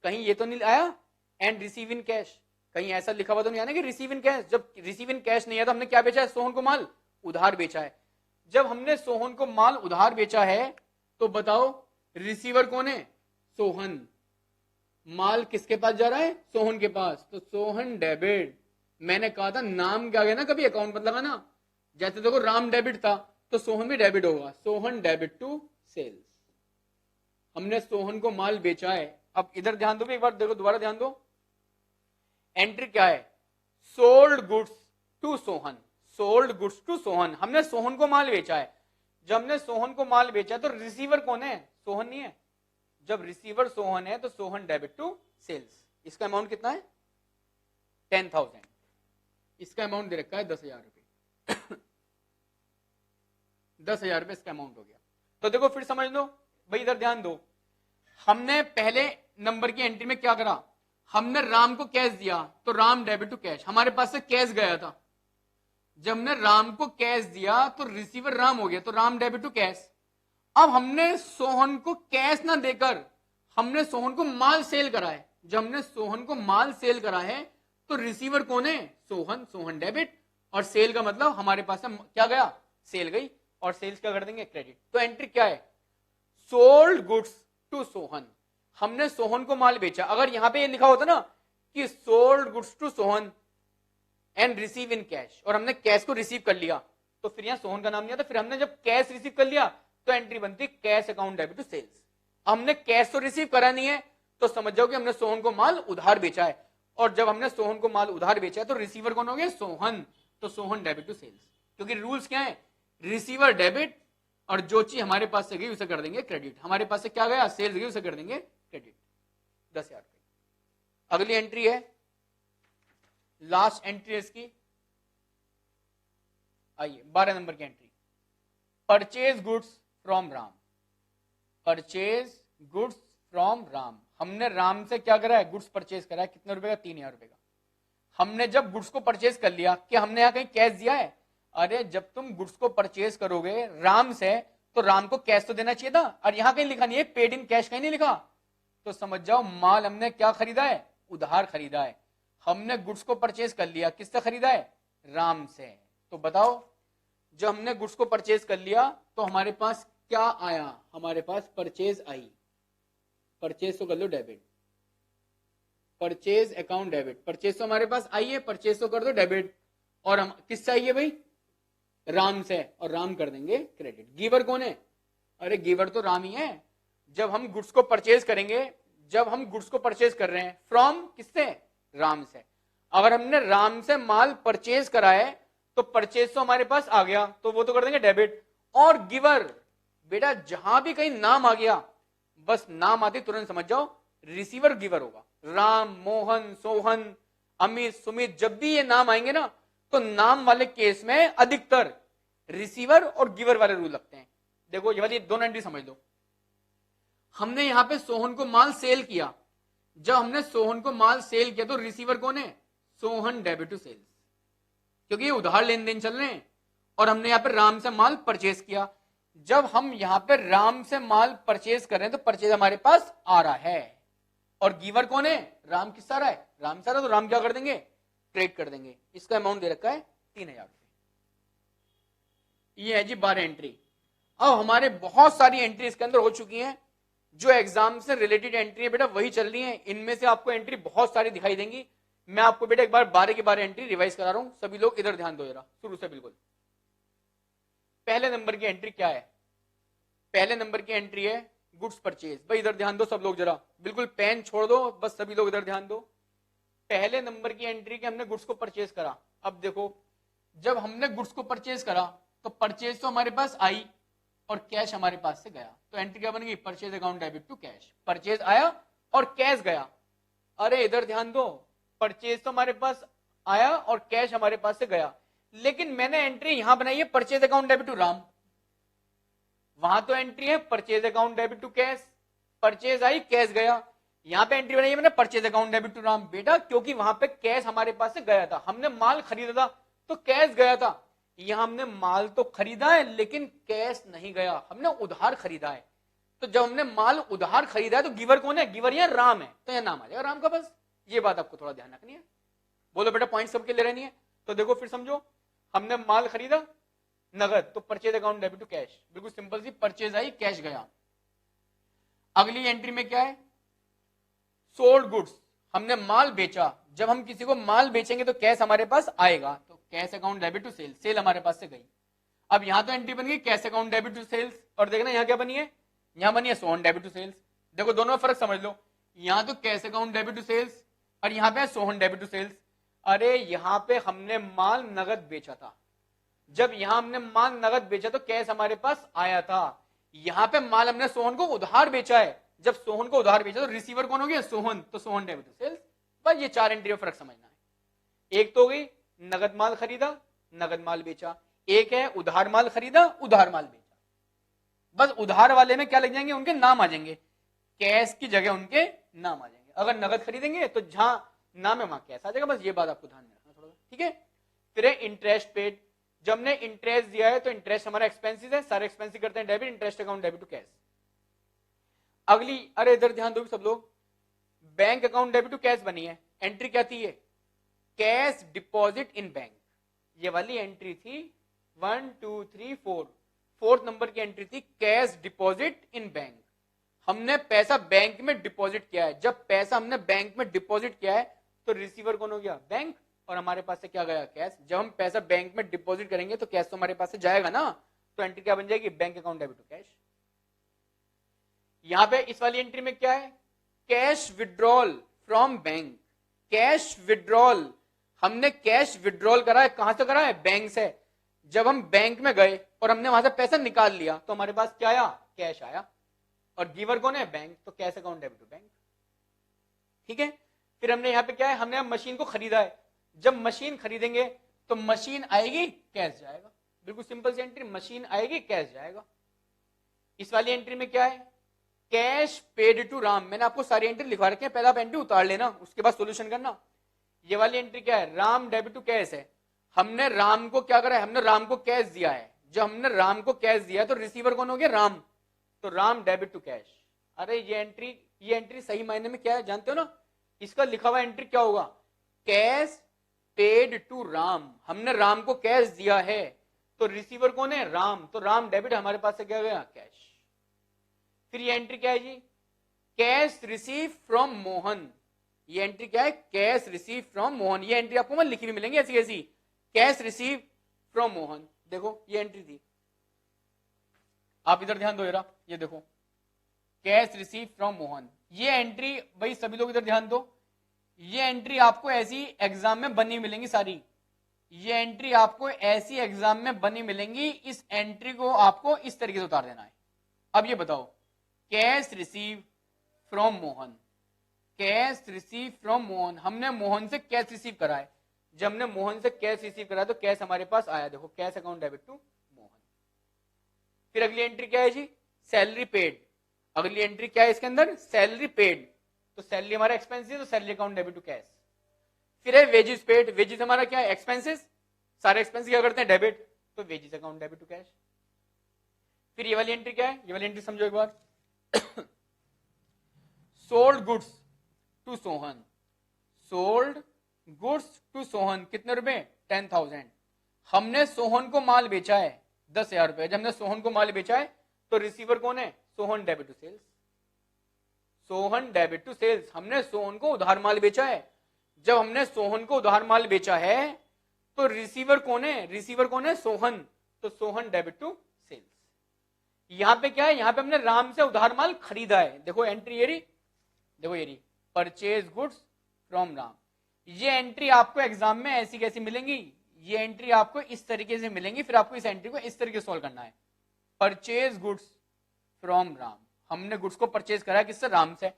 कहीं ये तो नहीं आया एंड रिसीव इन कैश, कहीं ऐसा लिखा हुआ तो नहीं आया ना कि रिसीव इन कैश। जब रिसीव इन कैश नहीं है तो हमने क्या बेचा है, सोहन को माल उधार बेचा है। जब हमने सोहन को माल उधार बेचा है तो बताओ रिसीवर कौन है, सोहन। माल किसके पास जा रहा है, सोहन के पास, तो सोहन डेबिट। मैंने कहा था नाम क्या गया ना, कभी अकाउंट मत लगाना। जैसे देखो राम डेबिट था तो सोहन भी डेबिट होगा, सोहन डेबिट टू सेल्स। हमने सोहन को माल बेचा है। अब इधर ध्यान दो, एक बार देखो दोबारा ध्यान दो, एंट्री क्या है, sold goods to Sohan, sold goods to Sohan, हमने सोहन को माल बेचा है। जब हमने सोहन को माल बेचा तो रिसीवर कौन है, सोहन नहीं है। जब रिसीवर सोहन है तो सोहन डेबिट टू सेल्स। इसका अमाउंट कितना है, 10,000। इसका अमाउंट दे रखा है 10,000 रुपए 10,000 रुपए इसका अमाउंट हो गया। तो देखो फिर समझ लो भाई, इधर ध्यान दो, हमने पहले नंबर की एंट्री में क्या करा, हमने राम को कैश दिया तो राम डेबिट टू कैश, हमारे पास से कैश गया था। जब हमने राम को कैश दिया तो रिसीवर राम हो गया, तो राम डेबिट टू कैश। अब हमने सोहन को कैश ना देकर हमने सोहन को माल सेल करा है। जब हमने सोहन को माल सेल करा है तो रिसीवर कौन है, सोहन, सोहन डेबिट, और सेल का मतलब हमारे पास क्या गया, सेल गई, और सेल्स क्या कर देंगे, क्रेडिट। तो एंट्री क्या है, सोल्ड गुड्स टू सोहन, हमने सोहन को माल बेचा। अगर यहां पे ये लिखा होता ना कि sold goods to Sohan and receive in cash, और हमने कैश को रिसीव कर लिया, तो फिर यहां सोहन का नाम नहीं आता। फिर हमने जब कैश रिसीव कर लिया तो एंट्री बनती cash account debit to sales. हमने कैश तो रिसीव करा नहीं है तो समझ जाओ कि हमने सोहन को माल उधार बेचा है, और जब हमने सोहन को माल उधार बेचा है तो रिसीवर कौन हो गया, सोहन, तो सोहन डेबिट टू सेल्स। क्योंकि रूल्स क्या है, रिसीवर डेबिट, और जो चीज हमारे पास से गई उसे कर देंगे क्रेडिट। हमारे पास से क्या गया, सेल्स गई, उसे कर देंगे क्रेडिट, 10,000 रुपए। अगली एंट्री है, लास्ट एंट्री है इसकी, आइए 12 नंबर की entry, purchase goods from Ram, purchase goods from Ram, हमने राम से क्या करा है, गुड्स परचेज करा है, कितने रुपए का, 3000 रुपए का। हमने जब गुड्स को परचेज कर लिया, क्या हमने यहाँ कहीं कैश दिया है? अरे जब तुम गुड्स को परचेज करोगे राम से तो राम को कैश तो देना चाहिए था, और यहाँ कहीं लिखा नहीं है, पेड इन कैश कहीं नहीं लिखा। तो समझ जाओ माल हमने क्या खरीदा है, उधार खरीदा है। हमने गुड्स को परचेज कर लिया, किससे खरीदा है, राम से। तो बताओ जब हमने गुड्स को परचेज कर लिया तो हमारे पास क्या आया, हमारे पास परचेज आई। परचेज तो कर लो debit, purchase account debit, purchase तो हमारे पास आई है, परचेज तो कर दो डेबिट। और हम किससे आई है भाई, राम से, और राम कर देंगे क्रेडिट। गिवर कौन है, अरे गिवर तो राम ही है। जब हम गुड्स को परचेज करेंगे, जब हम गुड्स को परचेज कर रहे हैं फ्रॉम किससे, राम से। अगर हमने राम से माल परचेज करा है तो परचेज तो हमारे पास आ गया, तो वो तो कर देंगे डेबिट। और गिवर, बेटा जहां भी कहीं नाम आ गया, बस नाम आते तुरंत समझ जाओ रिसीवर गिवर होगा। राम, मोहन, सोहन, अमित, सुमित, जब भी ये नाम आएंगे ना तो नाम वाले केस में अधिकतर रिसीवर और गिवर वाले रूल लगते हैं। देखो ये वाली दोनों एंट्री समझ लो। हमने यहां पे सोहन को माल सेल किया, जब हमने सोहन को माल सेल किया तो रिसीवर कौन है, सोहन डेबिट टू सेल्स, क्योंकि ये उधार लेन देन चल रहे हैं। और हमने यहां पे राम से माल परचेज किया, जब हम यहां पे राम से माल परचेज कर रहे हैं तो परचेज हमारे पास आ रहा है। और गिवर कौन है, राम किससे आ रहा है, राम से आ रहा है, तो राम क्या कर देंगे, ट्रेड कर देंगे। इसका अमाउंट दे रखा है 3000 रुपए। ये है जी 12 एंट्री। अब हमारे बहुत सारी एंट्री इसके अंदर हो चुकी हैं, जो एग्जाम से रिलेटेड एंट्री है बेटा वही चल रही है। इनमें से आपको एंट्री बहुत सारी दिखाई देंगी। मैं आपको बेटा एक बार 12 की 12 एंट्री रिवाइज करा रहा हूं, सभी लोग इधर ध्यान दो जरा, शुरू से बिल्कुल। पहले नंबर की एंट्री क्या है, पहले नंबर की एंट्री है गुड्स परचेज। भाई इधर ध्यान दो सब लोग जरा, बिल्कुल पेन छोड़ दो, बस सभी लोग इधर ध्यान दो। पहले नंबर की एंट्री के हमने गुड्स को परचेज करा। अब देखो जब हमने गुड्स को परचेज करा तो परचेज तो हमारे पास आई और कैश हमारे पास से गया, तो एंट्री क्या बन गई, purchase account debit to cash. Purchase आया और कैश गया। अरे इधर ध्यान दो, परचेज तो हमारे पास आया और कैश हमारे पास से गया, लेकिन मैंने एंट्री यहां बनाई है purchase account debit to Ram. वहां तो एंट्री है purchase account debit to cash, purchase आई कैश गया। यहां पे एंट्री बनाई है मैंने purchase account debit to Ram, बेटा क्योंकि वहां पे कैश हमारे पास से गया था, हमने माल खरीदा था तो कैश गया था। यहां हमने माल तो खरीदा है लेकिन कैश नहीं गया, हमने उधार खरीदा है। तो जब हमने माल उधार खरीदा है तो गिवर कौन है, गिवर यहां राम है, तो यहां नाम आ जाएगा राम का। बस ये बात आपको थोड़ा ध्यान रखनी है। बोलो बेटा पॉइंट सबके ले रहनी है। तो देखो फिर समझो, हमने माल खरीदा नगद तो purchase account debit to cash, बिल्कुल सिंपल सी, परचेज आई कैश गया। अगली एंट्री में क्या है, सोल्ड गुड्स, हमने माल बेचा। जब हम किसी को माल बेचेंगे तो कैश हमारे पास आएगा, तो cash account debit to sale, sale हमारे पास से गई। अब यहां तो एंट्री बन गई cash account debit to sales, और देखना यहां क्या बनी है, यहां बनी है सोहन डेबिट टू सेल्स। देखो दोनों में फर्क समझ लो, यहां तो cash account debit to sales और यहां पे सोहन डेबिट टू सेल्स। अरे यहां पे हमने माल नगद बेचा था, जब यहां हमने माल नगद बेचा तो कैश हमारे पास आया था। यहां पे माल हमने सोहन को उधार बेचा है, जब सोहन को उधार बेचा तो रिसीवर कौन हो गया, सोहन, तो सोहन डेबिट टू सेल्स। बस ये 4 एंट्री में फर्क समझना है। एक तो हो गई नगद माल खरीदा, नगद माल बेचा, एक है उधार माल खरीदा, उधार माल बेचा। बस उधार वाले में क्या लग जाएंगे, उनके नाम आ जाएंगे, कैश की जगह उनके नाम आ जाएंगे। अगर नगद खरीदेंगे तो जहां नाम है वहां कैश आ जाएगा। बस ये बात आपको ध्यान में रखना थोड़ा, ठीक है। फिर है इंटरेस्ट पेड, जब हमने इंटरेस्ट दिया है तो इंटरेस्ट हमारा एक्सपेंसिस है, सारे एक्सपेंसिस करते हैं debit, interest account debit to cash. अगली, अरे इधर ध्यान दो सब लोग, bank account debit to cash बनी है। एंट्री क्या थी, ये कैश डिपॉजिट इन बैंक, ये वाली एंट्री थी 1 2 3 4, फोर्थ नंबर की एंट्री थी कैश डिपॉजिट इन बैंक। हमने पैसा बैंक में डिपॉजिट किया है, जब पैसा हमने बैंक में डिपॉजिट किया है तो रिसीवर कौन हो गया, बैंक, और हमारे पास से क्या गया, कैश। जब हम पैसा बैंक में डिपॉजिट करेंगे तो कैश तो हमारे पास से जाएगा ना, तो एंट्री क्या बन जाएगी, bank account debit to cash. यहां पे इस वाली एंट्री में क्या है, cash withdrawal from bank. Cash withdrawal, हमने कैश विड्रॉल करा है, कहां से करा है, बैंक से। जब हम बैंक में गए और हमने वहां से पैसा निकाल लिया तो हमारे पास क्या आया, कैश आया, और गिवर कौन है, बैंक, तो cash account debit to bank, ठीक है। फिर हमने यहां पे क्या है, हमने मशीन को खरीदा है, जब मशीन खरीदेंगे तो मशीन आएगी कैश जाएगा, बिल्कुल सिंपल सी एंट्री, मशीन आएगी कैश जाएगा। इस वाली एंट्री में क्या है, कैश पेड टू राम, मैंने आपको सारी एंट्री लिखवा रखे हैं, पहले आप एंट्री उतार लेना, उसके बाद सोल्यूशन करना। ये वाली एंट्री क्या है, राम डेबिट टू कैश है। हमने राम को क्या करा है, हमने राम को कैश दिया है। जब हमने राम को कैश दिया तो रिसीवर कौन हो गया, राम, तो राम डेबिट टू कैश। अरे ये एंट्री सही मायने में क्या है जानते हो ना, इसका लिखा हुआ एंट्री क्या होगा, कैश पेड टू राम, हमने राम को कैश दिया है, तो रिसीवर कौन है, राम, तो राम डेबिट, हमारे पास से क्या गया, कैश। फिर ये एंट्री क्या है जी, कैश रिसीव फ्रॉम मोहन, ये एंट्री क्या है, कैश रिसीव फ्रॉम मोहन। ये एंट्री आपको लिखी भी मिलेंगी ऐसी ऐसी, कैश रिसीव फ्रॉम मोहन। देखो ये एंट्री थी, आप इधर ध्यान दो जरा, ये देखो कैश रिसीव फ्रॉम मोहन, ये एंट्री, भाई सभी लोग इधर ध्यान दो, ये एंट्री आपको ऐसी एग्जाम में बनी मिलेंगी सारी, ये एंट्री आपको ऐसी एग्जाम में बनी मिलेंगी, इस एंट्री को आपको इस तरीके से उतार देना है। अब ये बताओ, cash receive from Mohan, cash receive from Mohan, हमने मोहन से कैश रिसीव करा है, जब हमने मोहन से कैश रिसीव करा तो कैश हमारे पास आया, देखो cash account debit to Mohan. फिर अगली एंट्री क्या है जी, सैलरी पेड, अगली एंट्री क्या है इसके अंदर, सैलरी पेड, तो सैलरी हमारा एक्सपेंस है, तो salary account debit to cash. फिर है वेजेस पेड, वेजेस हमारा क्या है, एक्सपेंसेस, सारे एक्सपेंस क्या करते हैं डेबिट, तो wages account debit to cash. फिर ये वाली एंट्री क्या है, ये वाली एंट्री समझो एक बार, sold goods to Sohan, sold goods to Sohan, कितने रुपए, 10,000, हमने सोहन को माल बेचा है 10,000 रुपए, जब हमने सोहन को माल बेचा है तो रिसीवर कौन है, Sohan debit to sales, Sohan debit to sales, हमने सोहन को उधार माल बेचा है, जब हमने सोहन को उधार माल बेचा है तो रिसीवर कौन है, रिसीवर कौन है, सोहन, तो सोहन डेबिट टू सेल्स। यहां पे क्या है, यहां पे हमने राम से उधार माल खरीदा है, देखो एंट्री ये रही, देखो ये रही, परचेज गुड्स फ्रॉम राम। ये एंट्री आपको एग्जाम में ऐसी कैसी मिलेंगी, ये एंट्री आपको इस तरीके से मिलेंगी, फिर आपको इस एंट्री को इस तरीके से सॉल्व करना है, परचेज गुड्स फ्रॉम राम, हमने गुड्स को परचेज करा है किससे, राम से,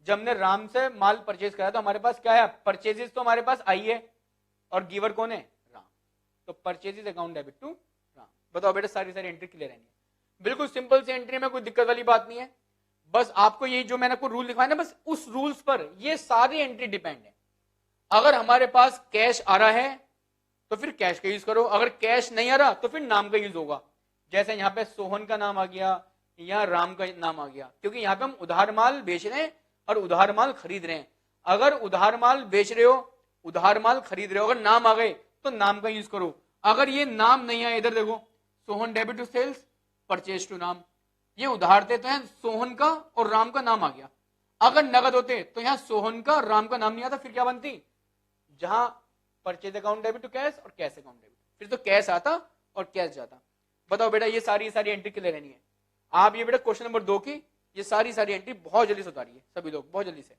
जब हमने राम से माल परचेज करा तो हमारे पास क्या है, परचेजेस तो हमारे पास आई है, और गिवर कौन है, राम, तो purchases account debit to Ram. बताओ बेटा सारी सारी एंट्री क्लियर है, बिल्कुल सिंपल सी एंट्री में कोई दिक्कत वाली बात नहीं है, बस आपको ये जो मैंने आपको रूल लिखवाया ना, बस उस रूल्स पर ये सारी एंट्री डिपेंड है। अगर हमारे पास कैश आ रहा है तो फिर कैश का यूज करो, अगर कैश नहीं आ रहा तो फिर नाम का यूज होगा, जैसे यहाँ पे सोहन का नाम आ गया, यहाँ राम का नाम आ गया, क्योंकि यहाँ पे हम उधार माल बेच रहे हैं और उधार माल खरीद रहे हैं। अगर उधार माल बेच रहे हो, उधार माल खरीद रहे हो, अगर नाम आ गए तो नाम का यूज करो, अगर ये नाम नहीं आया, इधर देखो Sohan debit to sales, purchase to नाम, ये उधार थे तो यहाँ सोहन का और राम का नाम आ गया, अगर नगद होते तो यहाँ सोहन का और राम का नाम नहीं आता, फिर क्या बनती, जहां purchase account debit to cash और कैश अकाउंट डेबिट, फिर तो कैश आता और कैश जाता। बताओ बेटा ये सारी एंट्री क्लियर रहनी है। आप ये बेटा क्वेश्चन नंबर 2 की ये सारी एंट्री बहुत जल्दी से उतारिए सभी लोग, बहुत जल्दी से।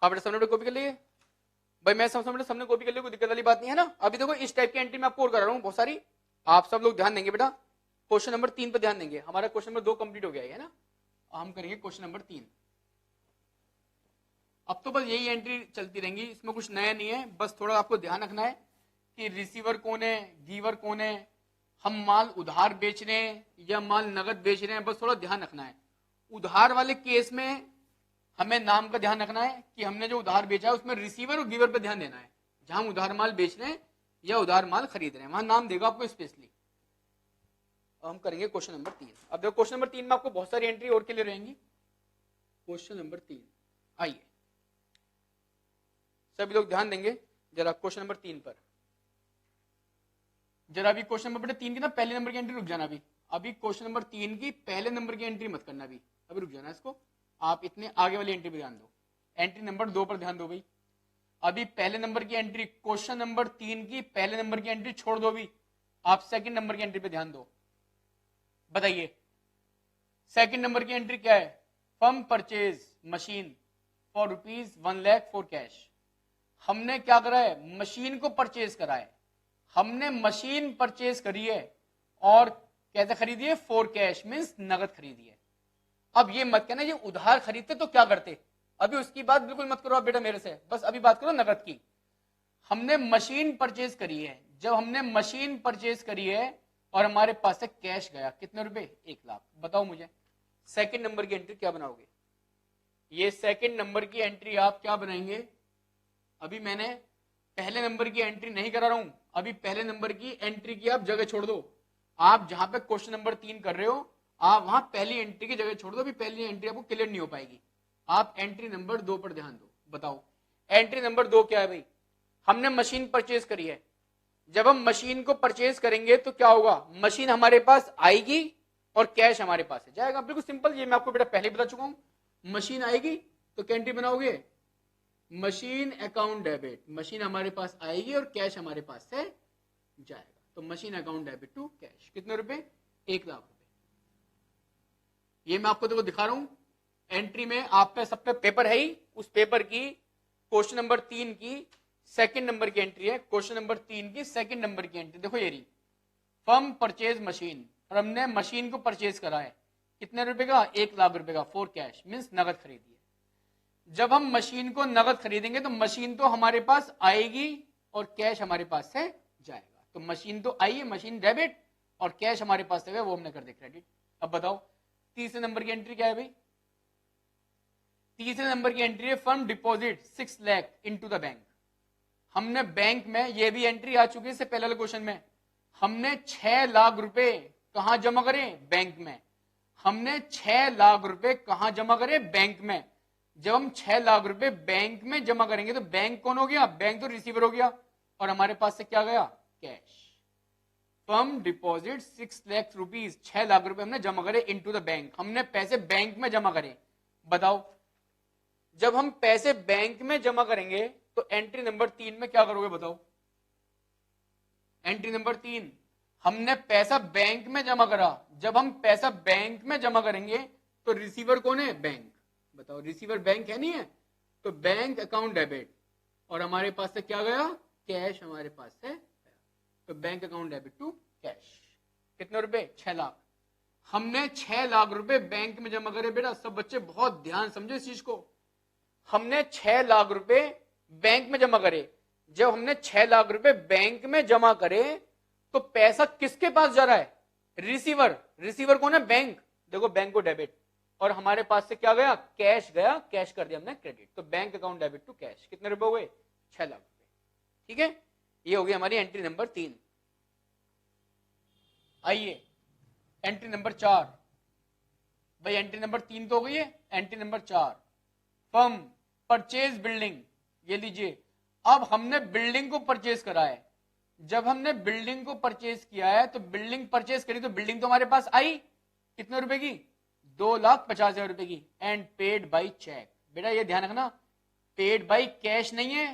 आप बेटा सबने कॉपी कर लिए भाई, मैं समझ सबने कॉपी कर लिया, कोई दिक्कत वाली बात नहीं है ना। अभी देखो इस टाइप की एंट्री मैं आपको और करा रहा हूँ बहुत सारी, आप सब लोग ध्यान देंगे बेटा। क्वेश्चन नंबर 3 पर ध्यान देंगे, हमारा क्वेश्चन नंबर 2 कंप्लीट हो गया है ना, हम करेंगे क्वेश्चन नंबर 3। अब तो बस यही एंट्री चलती रहेंगी, इसमें कुछ नया नहीं है, बस थोड़ा आपको ध्यान रखना है कि रिसीवर कौन है, गिवर कौन है, हम माल उधार बेच रहे हैं या माल नगद बेच रहे हैं, बस थोड़ा ध्यान रखना है। उधार वाले केस में हमें नाम का ध्यान रखना है कि हमने जो उधार बेचा है उसमें रिसीवर और गिवर पे ध्यान देना है। जहां हम उधार माल बेच रहे हैं या उधार माल खरीद रहे हैं वहां नाम देगा आपको स्पेशली। हम करेंगे क्वेश्चन नंबर 3। अब देखो क्वेश्चन नंबर 3 में आपको बहुत सारी एंट्री और के लिए रहेंगी। क्वेश्चन नंबर 3 आइए सभी लोग ध्यान देंगे जरा क्वेश्चन नंबर 3 पर। जरा अभी क्वेश्चन नंबर 3 की ना पहले नंबर की एंट्री रुक जाना। अभी क्वेश्चन नंबर 3 की पहले नंबर की एंट्री मत करना, अभी रुक जाना इसको, आप इतने आगे वाली एंट्री पे ध्यान दो। एंट्री नंबर 2 पर ध्यान दो भाई। अभी पहले नंबर की एंट्री क्वेश्चन नंबर 3 की पहले नंबर की एंट्री छोड़ दो, अभी आप सेकंड नंबर की एंट्री पे ध्यान दो। बताइए सेकंड नंबर की एंट्री क्या है? Firm purchase machine for ₹1 lakh for cash. हमने क्या करा है? मशीन को परचेज करा है। हमने मशीन परचेज करी है और कैसे खरीदी है? फॉर कैश मींस नगद खरीदी है। अब ये मत कहना ये उधार खरीदते तो क्या करते, अभी उसकी बात बिल्कुल मत करो आप बेटा मेरे से, बस अभी बात करो नगद की। हमने मशीन परचेज करी है, जब हमने मशीन परचेज करी है और हमारे पास से कैश गया, कितने रुपए? 1 लाख। बताओ मुझे सेकंड नंबर की एंट्री क्या बनाओगे? ये सेकंड नंबर की एंट्री आप क्या बनाएंगे? अभी मैंने पहले नंबर की एंट्री नहीं करा रहा हूं, अभी पहले नंबर की एंट्री की आप जगह छोड़ दो। आप जहां पे क्वेश्चन नंबर 3 कर रहे हो आप वहां पहली एंट्री की जगह छोड़ दो, अभी पहली एंट्री आपको क्लियर नहीं हो पाएगी। आप एंट्री नंबर 2 पर ध्यान दो। बताओ एंट्री नंबर 2 क्या है भाई? हमने मशीन परचेज करी है, जब हम मशीन को परचेज करेंगे तो क्या होगा? मशीन हमारे पास आएगी और कैश हमारे पास है जाएगा। बिल्कुल सिंपल, ये मैं आपको बेटा पहले बता चुका हूं। मशीन आएगी तो क्या एंट्री बनाओगे? Machine account debit. मशीन हमारे पास आएगी और कैश हमारे पास से जाएगा, तो machine account debit to cash. कितने रुपए? 1 लाख रुपए। ये मैं आपको देखो दिखा रहा हूं एंट्री में, आप पे सब पे पेपर है ही, उस पेपर की क्वेश्चन नंबर 3 की सेकंड नंबर की एंट्री है। क्वेश्चन नंबर 3 की सेकंड नंबर की एंट्री देखो ये रही, फर्म परचेज मशीन, और हमने मशीन को परचेज करा है कितने रुपए का? 1 लाख रुपए का फॉर कैश मींस नगद खरीदी है। जब हम मशीन को नगद खरीदेंगे तो मशीन तो हमारे पास आएगी और कैश हमारे पास से जाएगा। तो मशीन तो आई है, मशीन डेबिट, और कैश हमारे पास से गया वो हमने कर दिया क्रेडिट। अब बताओ तीसरे नंबर की एंट्री क्या है भाई? तीसरे नंबर की एंट्री है firm deposit 6 lakh into the bank. हमने बैंक में, ये भी एंट्री आ चुकी है इससे पहले क्वेश्चन में, हमने 6 लाख रुपए कहां जमा करें? बैंक में। हमने 6 लाख रुपए कहां जमा करें? बैंक में। जब हम 6 लाख रुपए बैंक में जमा करेंगे तो बैंक कौन हो गया? बैंक तो रिसीवर हो गया, और हमारे पास से क्या गया? Cash. Firm deposit 6 lakh rupees, 6 lakh रुपए हमने जमा करे इनटू द बैंक। हमने पैसे बैंक में जमा करे। बताओ जब हम पैसे बैंक में जमा करेंगे तो एंट्री नंबर 3 में क्या करोगे? बताओ एंट्री नंबर 3, हमने पैसा बैंक में जमा करा। जब हम पैसा बैंक में जमा करेंगे तो रिसीवर कौन है? बैंक। बताओ रिसीवर बैंक है नहीं है? तो बैंक अकाउंट डेबिट, और हमारे पास से क्या गया? कैश हमारे पास से गया। तो bank account debit to cash. कितने रुपए? 6 लाख। हमने 6 लाख रुपए बैंक में जमा करे। बेटा सब बच्चे बहुत ध्यान समझो इस चीज को, हमने 6 लाख रुपए बैंक में जमा करे। जब हमने 6 लाख रुपए बैंक में जमा करे तो पैसा किसके पास जा रहा है? रिसीवर। रिसीवर कौन है? बैंक। देखो बैंक को डेबिट, और हमारे पास से क्या गया? कैश गया, कैश कर दिया हमने क्रेडिट। तो bank account debit to cash. कितने रुपए हुए? 6 लाख रुपए। ठीक है, ये हो गई हमारी एंट्री नंबर 3। आइए एंट्री नंबर 4। भाई एंट्री नंबर 3 तो हो गई है, entry number 4 firm purchase building. ये लीजिए, अब हमने बिल्डिंग को परचेज करा है। जब हमने बिल्डिंग को परचेज किया है तो बिल्डिंग परचेज करी तो बिल्डिंग तो हमारे पास आई कितने रुपए की? 2,50,000 रुपए की, एंड पेड बाई चेक। बेटा ये ध्यान रखना, पेड बाई कैश नहीं है,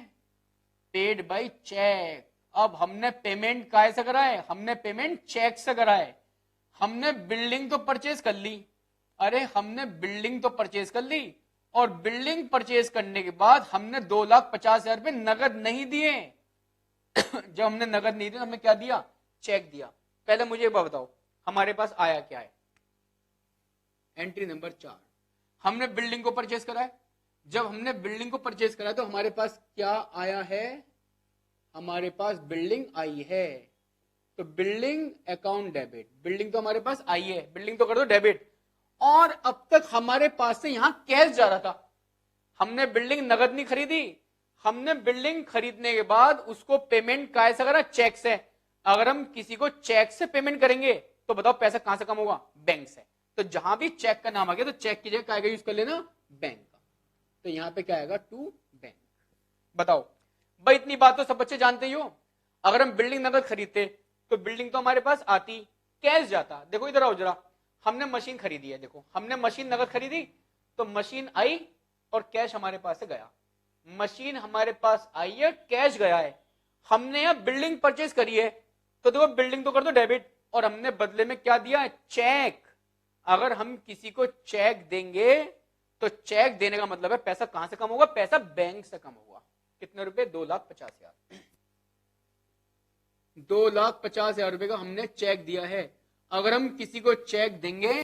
पेड बाई चेक। अब हमने पेमेंट काय से करा है? हमने पेमेंट चेक से करा है। हमने बिल्डिंग तो परचेज कर ली, अरे हमने बिल्डिंग तो परचेज कर ली और बिल्डिंग परचेज करने के बाद हमने 2,50,000 रुपए नगद नहीं दिए। जब हमने नगद नहीं दिया तो हमने क्या दिया, चेक दिया। पहले मुझे एक बात बताओ, हमारे पास आया क्या है, एंट्री नंबर 4, हमने बिल्डिंग को परचेज करा है। जब हमने बिल्डिंग को परचेज करा तो हमारे पास क्या आया है, हमारे पास बिल्डिंग आई है। तो बिल्डिंग अकाउंट डेबिट, बिल्डिंग तो हमारे पास आई है, बिल्डिंग तो कर दो डेबिट। और अब तक हमारे पास से यहां कैश जा रहा था, हमने बिल्डिंग नगद नहीं खरीदी, हमने बिल्डिंग खरीदने के बाद उसको पेमेंट काय से करा, चेक से। अगर हम किसी को चेक से पेमेंट करेंगे तो बताओ पैसा कहां से कम होगा, बैंक से। तो जहां भी चेक का नाम आ गया तो चेक की जगह काय का यूज कर लेना, बैंक का। तो यहां पे क्या आएगा, टू बैंक। बताओ भाई, इतनी बात तो सब बच्चे जानते ही हो। अगर हम बिल्डिंग नगद खरीदते तो बिल्डिंग तो हमारे पास आती, कैश जाता। देखो इधर आओ जरा, हमने मशीन खरीदी है, देखो हमने मशीन नगद खरीदी तो मशीन आई और कैश हमारे पास से गया। मशीन हमारे पास आई है, कैश गया है। हमने यहां बिल्डिंग परचेज करी है तो देखो बिल्डिंग तो कर दो डेबिट, और हमने बदले में क्या दिया, चेक। अगर हम किसी को चेक देंगे तो चेक देने का मतलब है पैसा कहां से कम होगा, पैसा बैंक से कम होगा। कितने रुपए, 2,50,000। 2,50,000 रुपए का हमने चेक दिया है। अगर हम किसी को चेक देंगे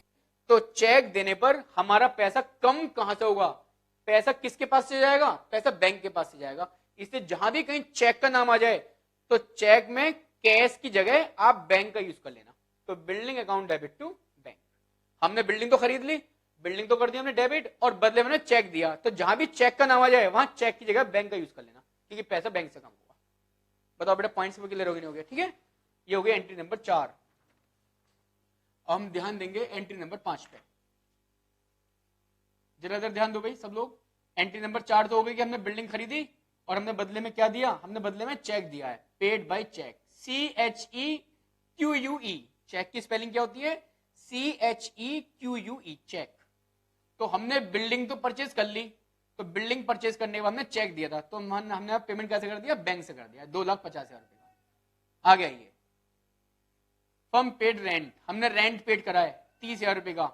तो चेक देने पर हमारा पैसा कम कहां से होगा, पैसा किसके पास से जाएगा, पैसा बैंक के पास से जाएगा। इसलिए जहां भी कहीं चेक का नाम आ जाए तो चेक में कैश की जगह आप बैंक का यूज कर लेना। तो building account debit to bank. हमने बिल्डिंग तो खरीद ली, बिल्डिंग तो कर दी हमने डेबिट, और बदले में चेक दिया। तो जहां भी चेक का नाम आ जाए वहां चेक की जगह बैंक का यूज कर लेना, क्योंकि पैसा बैंक से कम होगा। बताओ बेटा, पॉइंट्स में क्लियर हो गया, नहीं हो गया? ठीक है, ये हो गया एंट्री नंबर 4। हम ध्यान देंगे एंट्री नंबर 5 पे। जरा इधर ध्यान दो भाई सब लोग। एंट्री नंबर 4 तो हो गई कि हमने बिल्डिंग खरीदी और हमने बदले में क्या दिया, हमने बदले में चेक दिया है। Paid by cheque, CHEQUE। Cheque की स्पेलिंग क्या होती है, CHEQUE, चेक। तो हमने बिल्डिंग तो परचेज कर ली, तो बिल्डिंग परचेज करने के बाद हमने चेक दिया था, तो हमने पेमेंट कैसे कर दिया, बैंक से कर दिया, 2,50,000 रुपए का आ गया। ये फर्म पेड रेंट, हमने रेंट पेड करा है 30,000 रुपए का।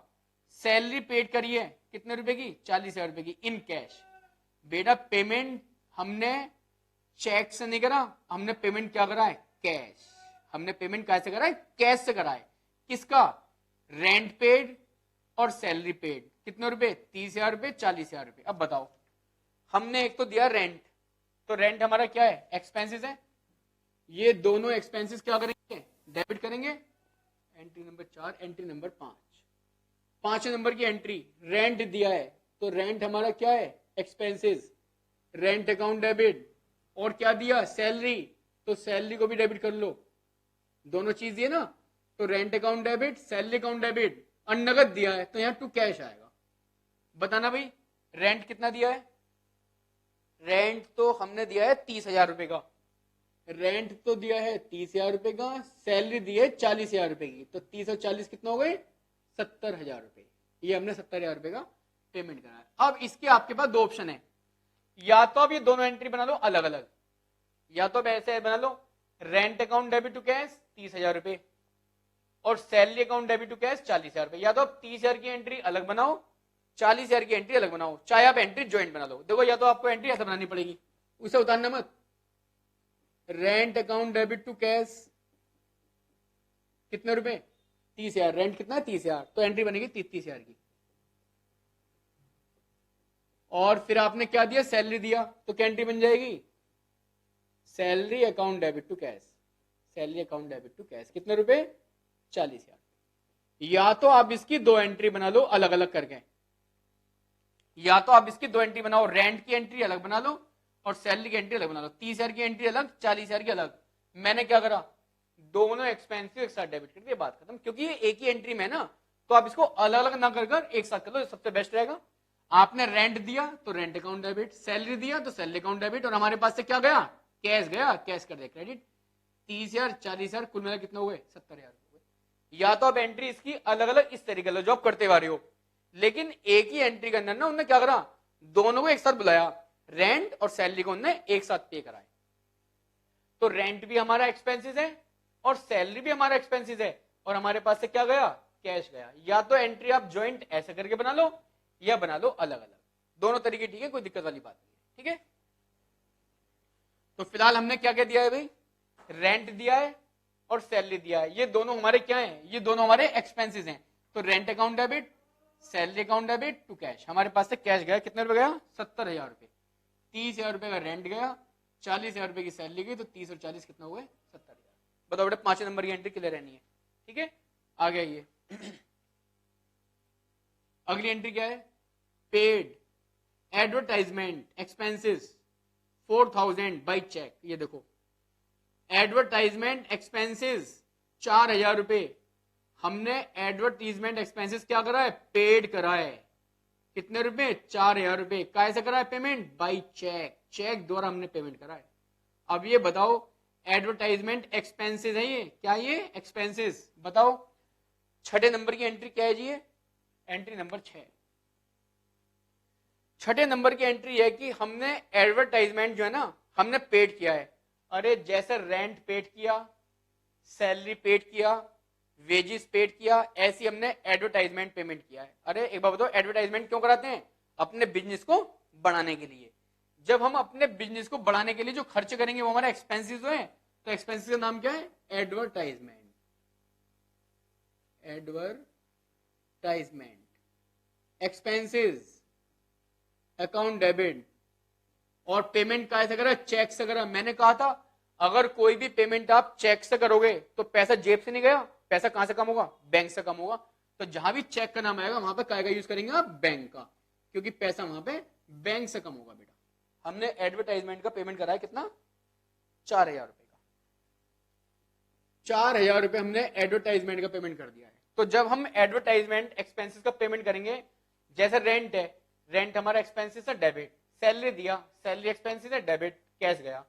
सैलरी पेड करी है कितने रुपए की, 40,000 रुपए की इन कैश। बेटा पेमेंट हमने चेक से नहीं करा, हमने पेमेंट क्या करा है, कैश। हमने पेमेंट कैसे करा है, कैश से करा है। किसका, रेंट पेड और सैलरी पेड। कितने रुपए, 30,000 रुपए, 40,000 रुपए। अब बताओ, हमने एक तो दिया रेंट, तो रेंट हमारा क्या है, एक्सपेंसेस है। ये दोनों एक्सपेंसेस क्या करेंगे, डेबिट करेंगे। Entry number 4, entry number 5, 5 number की एंट्री, रेंट दिया है तो रेंट हमारा क्या है, एक्सपेंसेस, रेंट अकाउंट डेबिट। और क्या दिया, सैलरी, तो सैलरी को भी डेबिट कर लो। दोनों चीज दिए ना, तो rent account debit, salary account debit. और नगद दिया है तो यहां टू कैश आएगा। बताना भाई, रेंट कितना दिया है, रेंट तो हमने दिया है 30,000 रुपए का। रेंट तो दिया है 30,000 रुपए का, सैलरी दी है 40,000 रुपए की। तो 30 और 40 कितना हो गए, 70,000 रुपए। ये हमने 70,000 रुपए का पेमेंट करा है। अब इसके आपके पास दो ऑप्शन है, या तो आप ये दोनों एंट्री बना लो अलग अलग, या तो ऐसे बना लो, rent account debit to cash 30,000 रुपए और salary account debit to cash 40,000 रुपए। या तो आप 30,000 की एंट्री अलग बनाओ, 40,000 की एंट्री अलग बनाओ, चाहे आप एंट्री ज्वाइंट बना लो। देखो, या तो आपको एंट्री ऐसा बनानी पड़ेगी, उसे उतारना मत। Rent account debit to cash कितने रुपए, 30,000। रेंट कितना, 30,000, तो एंट्री बनेगी 30,000 की। और फिर आपने क्या दिया, सैलरी दिया, तो क्या एंट्री बन जाएगी, salary account debit to cash. Salary account debit to cash कितने रुपए, 40,000। या तो आप इसकी दो एंट्री बना लो अलग अलग करके, या तो आप इसकी दो एंट्री बनाओ, रेंट की एंट्री अलग बना लो और सैलरी की एंट्री अलग बना लो। 30,000 की एंट्री अलग, 40,000 की अलग। मैंने क्या करा, दोनों एक्सपेंसिव एक साथ डेबिट कर दिया, बात खत्म। क्योंकि ये एक ही एंट्री में ना, तो आप इसको अलग अलग ना कर एक साथ कर लो, सबसे बेस्ट रहेगा। आपने रेंट दिया तो रेंट अकाउंट डेबिट, सैलरी दिया तो सैलरी अकाउंट डेबिट, और हमारे पास से क्या गया, कैश गया, कैश कर दिया क्रेडिट। 30,000, 40,000, कुल मिला कितने हुए, 70,000 हुए। या तो आप एंट्री इसकी अलग अलग इस तरीके से जो आप करते आ रहे हो, लेकिन एक ही एंट्री के अंदर ना उन्होंने क्या करा, दोनों को एक साथ बुलाया, रेंट और सैलरी को उन्होंने एक साथ पे कराए। तो रेंट भी हमारा एक्सपेंसेस है और सैलरी भी हमारा एक्सपेंसेस है, और हमारे पास से क्या गया, कैश गया। या तो एंट्री आप ज्वाइंट ऐसे करके बना लो, या बना लो अलग अलग। दोनों तरीके ठीक है, कोई दिक्कत वाली बात नहीं है, ठीक है। तो फिलहाल हमने क्या क्या दिया है भाई, रेंट दिया है और सैलरी दिया है, ये दोनों हमारे क्या हैं, ये दोनों हमारे एक्सपेंसेस हैं। तो rent account debit, salary account debit to cash, हमारे पास से कैश गया कितने रुपए गया, 70,000 रुपए। 30,000 रुपए का रेंट गया, 40,000 रुपए की सैलरी गई, तो 30 और 40 कितना हुए, 70,000। बताओ बेटा 5 नंबर की एंट्री क्लियर रहनी है, ठीक है। आ गया ये अगली एंट्री क्या है, paid advertisement expenses 4,000 by cheque. ये देखो एडवर्टाइजमेंट एक्सपेंसेस 4,000 रुपए, हमने एडवर्टाइजमेंट एक्सपेंसेस क्या करा है, पेड करा है। कितने रुपए, 4,000 रुपए। कैसे करा है पेमेंट, बाई चेक, चेक द्वारा हमने पेमेंट करा है। अब ये बताओ एडवर्टाइजमेंट एक्सपेंसेस है ये, क्या ये एक्सपेंसेस, बताओ छठे नंबर की एंट्री क्या है जी, ये एंट्री नंबर 6। छठे नंबर की एंट्री है कि हमने एडवर्टाइजमेंट जो है ना हमने पेड किया है। अरे जैसे रेंट पेड किया, सैलरी पेड किया, वेजेस पेड किया, ऐसी हमने एडवर्टाइजमेंट पेमेंट किया है। अरे एक बार बताओ एडवर्टाइजमेंट क्यों कराते हैं, अपने बिजनेस को बढ़ाने के लिए। जब हम अपने बिजनेस को बढ़ाने के लिए जो खर्च करेंगे वो हमारे एक्सपेंसेस है, तो एक्सपेंसेस का नाम क्या है, advertisement. Advertisement expenses account debit, और पेमेंट का ऐसा करा, चेक से करा। मैंने कहा था अगर कोई भी पेमेंट आप चेक से करोगे तो पैसा जेब से नहीं गया, पैसा कहां से कम होगा, बैंक से कम होगा। तो जहां भी चेक का नाम आएगा वहां पर काय का यूज करेंगे आप, बैंक का, क्योंकि पैसा वहां पे बैंक से कम होगा। बेटा हमने एडवर्टाइजमेंट का पेमेंट करा है कितना, 4,000 रुपए का, 4,000 रुपए हमने एडवर्टाइजमेंट का पेमेंट कर दिया है। तो जब हम एडवर्टाइजमेंट एक्सपेंसेस का पेमेंट करेंगे, जैसे रेंट है, रेंट हमारा एक्सपेंसेस है डेबिट, सैलरी दिया, सैलरी एक्सपेंसेस है डेबिट, कैश गया।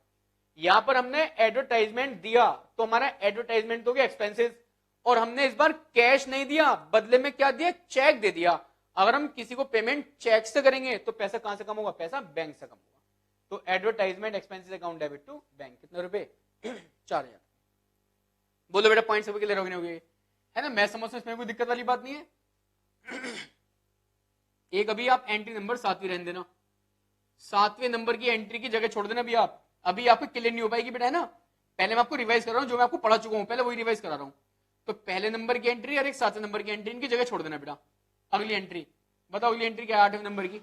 यहां पर हमने एडवर्टाइजमेंट दिया तो हमारा एडवर्टाइजमेंट हो गया एक्सपेंसेस, और हमने इस बार कैश नहीं दिया, बदले में क्या दिया, चेक दे दिया। अगर हम किसी को पेमेंट चेक से करेंगे तो पैसा कहां से कम होगा, पैसा बैंक से कम होगा। तो advertisement expenses account debit to bank, कितने रुपए 4,000। बोलो बेटा पॉइंट सभी क्लियर हो गए है ना, मैं समझता हूं इसमें कोई दिक्कत वाली बात नहीं है। एक अभी आप एंट्री नंबर 7वीं रहने देना, 7वें नंबर की एंट्री की जगह छोड़ देना। अभी आप, अभी आपको क्लियर नहीं हो पाएगी बेटा, है ना। पहले मैं आपको रिवाइज कर रहा हूं, जो मैं आपको पढ़ा चुका हूं पहले वही रिवाइज करा रहा हूं। तो पहले नंबर की एंट्री और एक 7वें नंबर की एंट्री, इनकी जगह छोड़ देना बेटा। अगली एंट्री बताओ, अगली एंट्री क्या है 8वें नंबर की,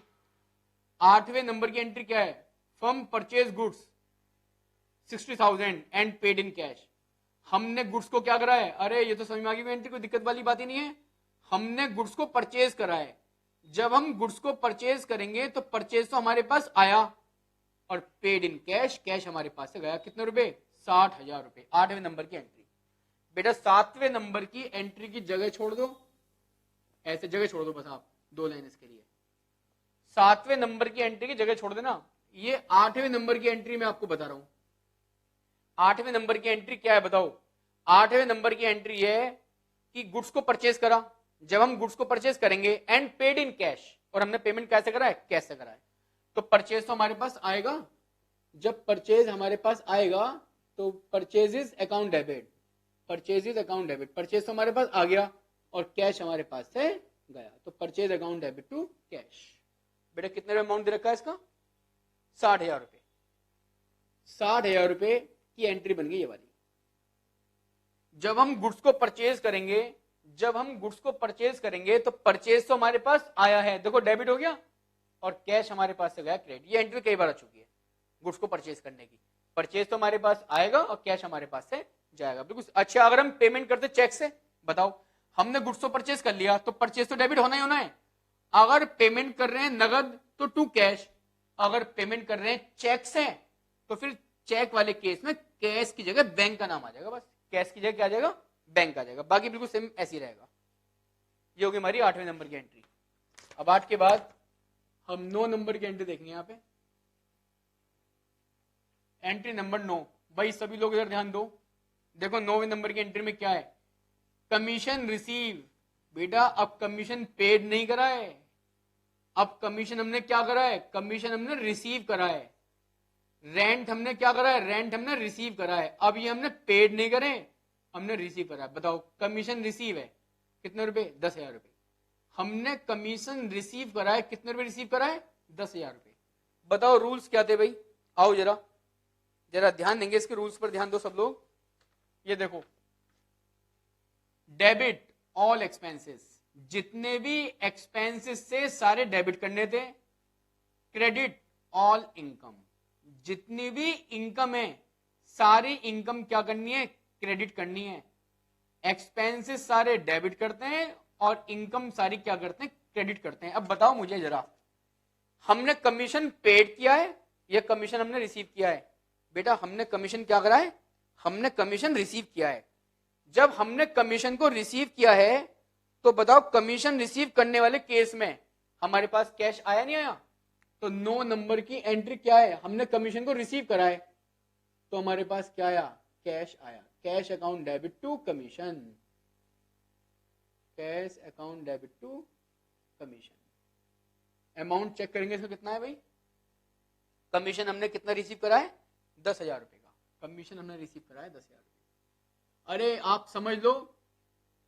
8वें नंबर की एंट्री क्या है, firm purchase goods 60,000 and paid in cash. हमने गुड्स को क्या करा है, अरे ये तो समझ में आ गई एंट्री, कोई दिक्कत वाली बात ही नहीं है। हमने गुड्स को परचेज करा है। जब हम गुड्स को परचेज करेंगे तो परचेज तो हमारे पास आया, और पेड इन कैश, कैश हमारे पास से गया कितने रुपए, 60,000 रुपए। 8वें नंबर की एंट्री। बेटा 7वें नंबर की एंट्री की जगह छोड़ दो, ऐसे जगह छोड़ दो बस आप, 2 लाइन इसके लिए। 7वें नंबर की एंट्री की जगह छोड़ देना। ये 8वें नंबर की एंट्री मैं आपको बता रहा हूं। 8वें नंबर की एंट्री क्या है बताओ, 8वें नंबर की एंट्री है कि गुड्स को परचेज करा। जब हम गुड्स को परचेज करेंगे एंड पेड इन कैश, और हमने पेमेंट कैसे करा है, कैश से करा है, तो परचेज तो हमारे पास आएगा। जब परचेज हमारे पास आएगा तो purchases account debit, purchases account debit, purchase तो हमारे पास आ गया और कैश हमारे पास से गया, तो purchase account debit to cash. बेटा कितने अमाउंट दे रखा है इसका, 60,000 रुपए। 60,000 रुपए की एंट्री बन गई ये वाली। जब हम गुड्स को परचेज करेंगे, जब हम गुड्स को परचेज करेंगे तो परचेज तो हमारे पास आया है, देखो डेबिट हो गया, और कैश हमारे पास से गया क्रेडिट। ये एंट्री कई बार आ चुकी है गुड्स को परचेज करने की। परचेज तो हमारे पास आएगा और कैश हमारे पास से जाएगा, बिल्कुल। अच्छा अगर हम पेमेंट करते चेक से, बताओ हमने गुड्स को परचेज कर लिया तो परचेज तो डेबिट होना ही होना है। अगर पेमेंट कर रहे हैं नगद तो टू कैश, अगर पेमेंट कर रहे हैं चेक से तो फिर चेक वाले केस में कैश की जगह बैंक का नाम आ जाएगा, बस कैश की जगह क्या आ जाएगा, बैंक आ जाएगा। बाकी बिल्कुल सेम ऐसे ही रहेगा। ये होगी हमारी 8वें नंबर की एंट्री। अब 8 के बाद हम 9 नंबर की एंट्री देखेंगे। यहां पे एंट्री नंबर 9, भाई सभी लोग इधर ध्यान दो। देखो 9वें नंबर की एंट्री में क्या है, कमीशन रिसीव। बेटा अब कमीशन पेड नहीं करा है, अब कमीशन हमने क्या करा है, कमीशन हमने रिसीव करा है। रेंट हमने क्या करा है, रेंट हमने रिसीव करा है। अब ये हमने पेड नहीं करे, हमने रिसीव करा है। बताओ कमीशन रिसीव है कितने रुपए, 10,000 रुपए। हमने कमीशन रिसीव करा है, कितने रुपए रिसीव करा है, 10,000 रुपए। बताओ रूल्स क्या थे भाई, आओ जरा जरा ध्यान देंगे इसके रूल्स पर, ध्यान दो सब लोग। ये देखो, डेबिट ऑल एक्सपेंसेस, जितने भी एक्सपेंसेस से सारे डेबिट करने थे। क्रेडिट ऑल इनकम, जितनी भी इनकम है सारी इनकम क्या करनी है, क्रेडिट करनी है। एक्सपेंसेस सारे डेबिट करते हैं और इनकम सारी क्या करते हैं, क्रेडिट करते हैं। अब बताओ मुझे जरा, हमने कमीशन पेड किया है या कमीशन हमने रिसीव किया है? बेटा हमने कमीशन क्या करा है, हमने कमीशन रिसीव किया है। जब हमने कमीशन को रिसीव किया है तो बताओ कमीशन रिसीव करने वाले केस में हमारे पास कैश आया नहीं आया? तो 9 नंबर की एंट्री क्या है, हमने कमीशन को रिसीव करा है तो हमारे पास क्या आया, कैश आया। Cash account debit to commission, cash account debit to commission. Amount check करेंगे इसका कितना है भाई, कमीशन हमने कितना रिसीव करा है, 10,000 रुपए का कमीशन हमने रिसीव करा है, 10,000 रुपए। अरे आप समझ लो,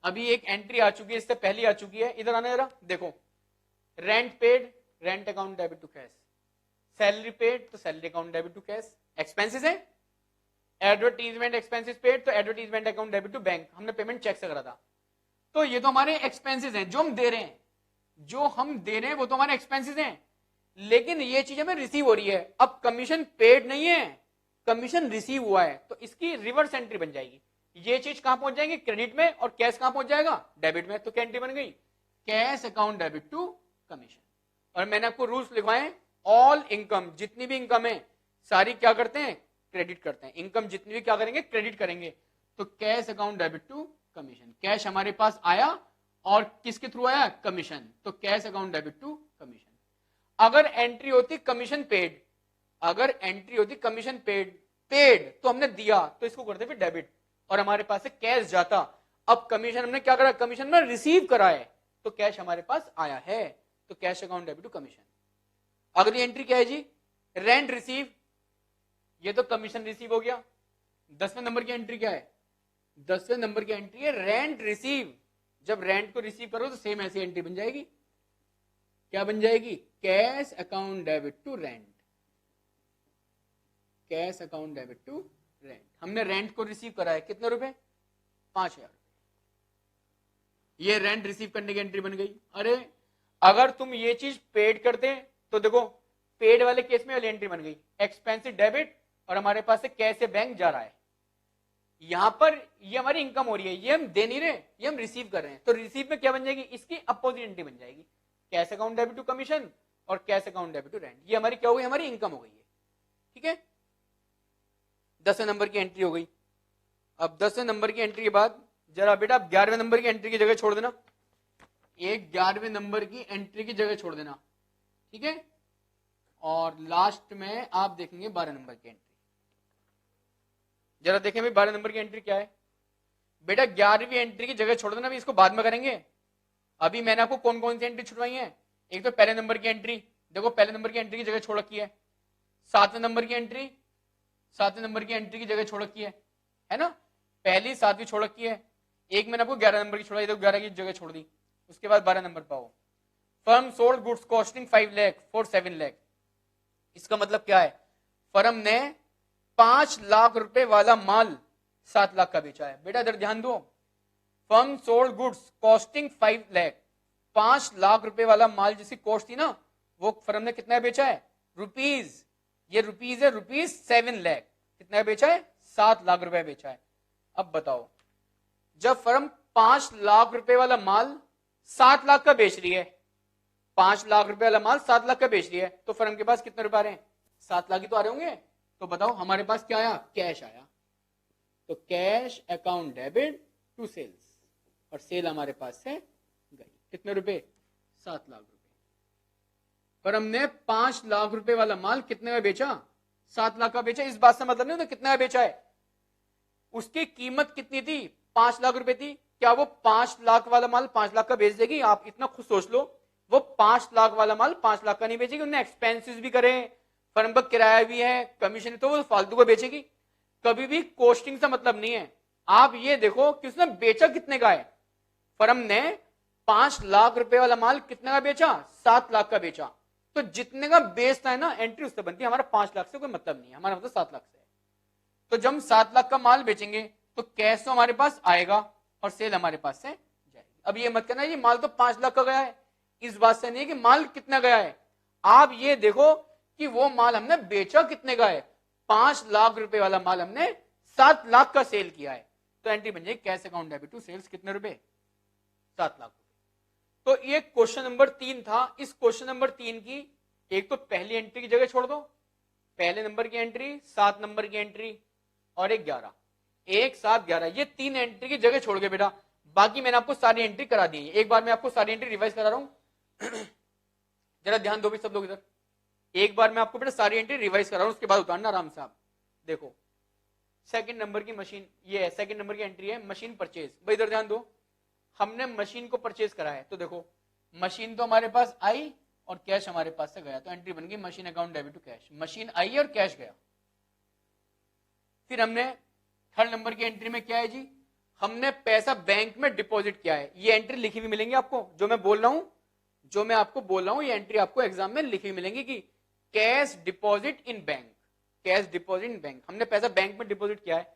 अभी एक एंट्री आ चुकी है, इससे पहले आ चुकी है, इधर आना जरा देखो। Rent paid, rent account debit to cash. Salary paid तो salary account debit to cash. Expenses है, एडवर्टीजमेंट एक्सपेंसेस पेड तो advertisement account debit to bank, हमने पेमेंट चेक से करा था। तो ये तो हमारे एक्सपेंसेस हैं जो हम दे रहे हैं, जो हम दे रहे हैं वो तो हमारे एक्सपेंसेस हैं, लेकिन ये चीज हमें रिसीव हो रही है। अब कमीशन पेड नहीं है, कमीशन रिसीव हुआ है, तो इसकी रिवर्स एंट्री बन जाएगी। ये चीज कहां पहुंच जाएगी, क्रेडिट में, और कैश कहां पहुंच जाएगा, डेबिट में। तो क्या एंट्री बन गई, cash account debit to commission. और मैंने आपको रूल्स लिखवाए, ऑल इनकम, जितनी भी इनकम है सारी क्या करते हैं, क्रेडिट करते हैं। इनकम जितनी भी क्या करेंगे, क्रेडिट करेंगे। तो cash account debit to commission, cash हमारे पास आया और किसके थ्रू आया, कमीशन, तो cash account debit to commission. अगर एंट्री होती कमीशन पेड, अगर एंट्री होती कमीशन पेड, पेड तो हमने दिया तो इसको करते फिर डेबिट और हमारे पास से कैश जाता। अब कमीशन हमने क्या करा, कमीशन में रिसीव करा है तो कैश हमारे पास आया है, तो cash account debit to commission. अगली एंट्री क्या है जी, रेंट रिसीव, ये तो कमीशन रिसीव हो गया। 10वें नंबर की एंट्री क्या है, 10वें नंबर की एंट्री है रेंट रिसीव। जब रेंट को रिसीव करो तो सेम ऐसी एंट्री बन जाएगी, क्या बन जाएगी, cash account debit to rent, cash account debit to rent. हमने रेंट को रिसीव करा है, कितने रुपए, 5,000 रुपए, ये रेंट रिसीव करने की एंट्री बन गई। अरे अगर तुम ये चीज पेड करते तो देखो, पेड वाले केस में वाली एंट्री बन गई, एक्सपेंसिव डेबिट और हमारे पास से कैश से बैंक जा रहा है। यहां पर ये हमारी इनकम हो रही है, ये हम दे नहीं रहे, ये हम रिसीव कर रहे हैं। तो रिसीव में क्या बन जाएगी, इसकी अपोजिट एंट्री बन जाएगी, cash account debit to commission और cash account debit to rent. ये हमारी क्या हो गई, हमारी इनकम हो गई है। ठीक है, 10वें नंबर की एंट्री हो गई। अब 10वें नंबर की एंट्री के बाद जरा बेटा 11वें नंबर की एंट्री की जगह छोड़ देना, एक 11वें नंबर की एंट्री की जगह छोड़ देना। ठीक है, और लास्ट में आप देखेंगे 12 नंबर की एंट्री। जरा देखें भाई 12 नंबर की एंट्री क्या है। बेटा 11वीं एंट्री की जगह छोड़ देना, अभी इसको बाद में करेंगे। अभी मैंने आपको कौन कौन सी एंट्री छुड़वाई है, एक तो पहले नंबर की एंट्री, देखो पहले नंबर की एंट्री की जगह छोड़ रखी है। 7वें नंबर की एंट्री, 7वें नंबर की एंट्री की जगह छोड़ रखी है ना, पहली 7वीं छोड़ रखी है। एक मैंने आपको 11 नंबर की छोड़ाई, तो 11 की जगह छोड़ दी। उसके बाद 12 नंबर पाओ, firm sold goods costing 5 lakh for 7 lakh. इसका मतलब क्या है, फर्म ने 5 लाख रुपए वाला माल 7 लाख का बेचा है। बेटा इधर ध्यान दो, firm sold goods costing 5 lakh, 5 lakh रुपए वाला माल जिसकी कॉस्ट थी ना, वो फर्म ने कितना बेचा है, रुपीज, ये रुपीज है, रुपीज 7 लाख, कितना बेचा है, 7 लाख रुपए बेचा है। अब बताओ, जब फर्म 5 लाख रुपए वाला माल 7 लाख का बेच रही है, 5 लाख रुपए वाला माल 7 लाख का बेच रही है, तो फर्म के पास कितने रुपए आ रहे हैं, 7 लाख ही तो आ रहे होंगे। तो बताओ हमारे पास क्या आया, कैश आया। तो cash account debit to sales, और सेल हमारे पास से गई, कितने रुपए, 7 लाख रुपए। फर्म ने 5 लाख रुपए वाला माल कितने में बेचा, 7 लाख का बेचा। इस बात से मतलब नहीं होता कितने में बेचा है, उसकी कीमत कितनी थी, 5 लाख रुपए थी। क्या वो 5 लाख वाला माल 5 लाख का बेच देगी, आप इतना खुद सोच लो। वो 5 लाख वाला माल 5 लाख का नहीं बेचेगी, उन्हें एक्सपेंसेस भी करे, फर्म का किराया भी है, कमीशन, तो वो फालतू का बेचेगी। कभी भी कॉस्टिंग से मतलब नहीं है। आप ये देखो कि उसने बेचा कितने का है, फर्म ने 5 लाख रुपए वाला माल कितने का बेचा, 7 लाख का बेचा। तो जितने का बेस था ना एंट्री उससे बनती है। हमारा 5 लाख से कोई मतलब नहीं है, हमारा मतलब 7 लाख से है। तो जब हम 7 लाख का माल बेचेंगे तो कैश तो हमारे पास आएगा और सेल हमारे पास से जाएगी। अब ये मत करना ये माल तो 5 लाख का गया है, इस बात से नहीं है कि माल कितना गया है। आप ये देखो कि वो माल हमने बेचा कितने का है, 5 लाख रुपए वाला माल हमने 7 लाख का सेल किया है। तो एंट्री बन जाएगी cash account debit to sales कितने रुपए, 7 लाख रुपए। तो ये क्वेश्चन नंबर 3 था। इस क्वेश्चन नंबर 3 की एक तो पहली एंट्री की जगह छोड़ दो, पहले नंबर की एंट्री, 7 नंबर की एंट्री और एक 11, 1 7 11, ये 3 एंट्री की जगह छोड़ के बेटा बाकी मैंने आपको सारी एंट्री करा दी है। एक बार मैं आपको सारी एंट्री रिवाइज करा रहा हूं जरा ध्यान दो भी सब लोग इधर। एक बार मैं आपको बेटा सारी एंट्री रिवाइज करा रहा हूं, उसके बाद उतारना आराम से। आप देखो सेकंड नंबर की मशीन, ये है सेकंड नंबर की एंट्री है मशीन परचेज। भाई इधर ध्यान दो, हमने मशीन को परचेज करा है, तो देखो मशीन तो हमारे पास आई और कैश हमारे पास से गया, तो एंट्री बन गई machine account debit to cash. Machine आई और कैश गया। फिर हमने थर्ड नंबर की एंट्री में क्या है जी, हमने पैसा बैंक में डिपॉजिट किया है। ये एंट्री लिखी हुई मिलेंगी आपको, जो मैं बोल रहा हूं, जो मैं आपको बोल रहा हूं ये एंट्री आपको एग्जाम में लिखी हुई मिलेंगी कि cash deposit in bank, cash deposit in bank. हमने पैसा बैंक में डिपॉजिट किया है,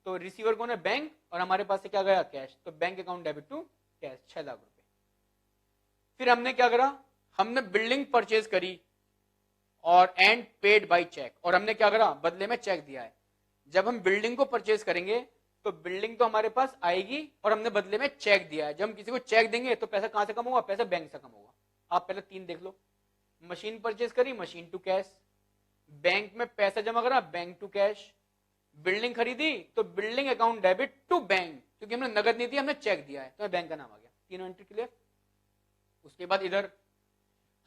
तो रिसीवर कौन है, बैंक, और हमारे पास से क्या गया, कैश। तो bank account debit to cash 6 lakh रुपए। फिर हमने क्या करा, हमने बिल्डिंग परचेज करी और एंड पेड बाय चेक, और हमने क्या करा, बदले में चेक दिया है। जब हम बिल्डिंग को परचेज करेंगे तो बिल्डिंग तो हमारे पास आएगी और हमने बदले में चेक दिया है। जब हम किसी को चेक देंगे तो पैसा कहां से कम होगा, पैसा बैंक से कम होगा। आप पहले 3 देख लो, मशीन परचेज करी, मशीन टू कैश, बैंक में पैसा जमा करा, बैंक टू कैश, बिल्डिंग खरीदी तो building account debit to bank, क्योंकि हमने नगद नहीं दी, हमने चेक दिया है, तो बैंक का नाम आ गया। तीनों एंट्री क्लियर। उसके बाद इधर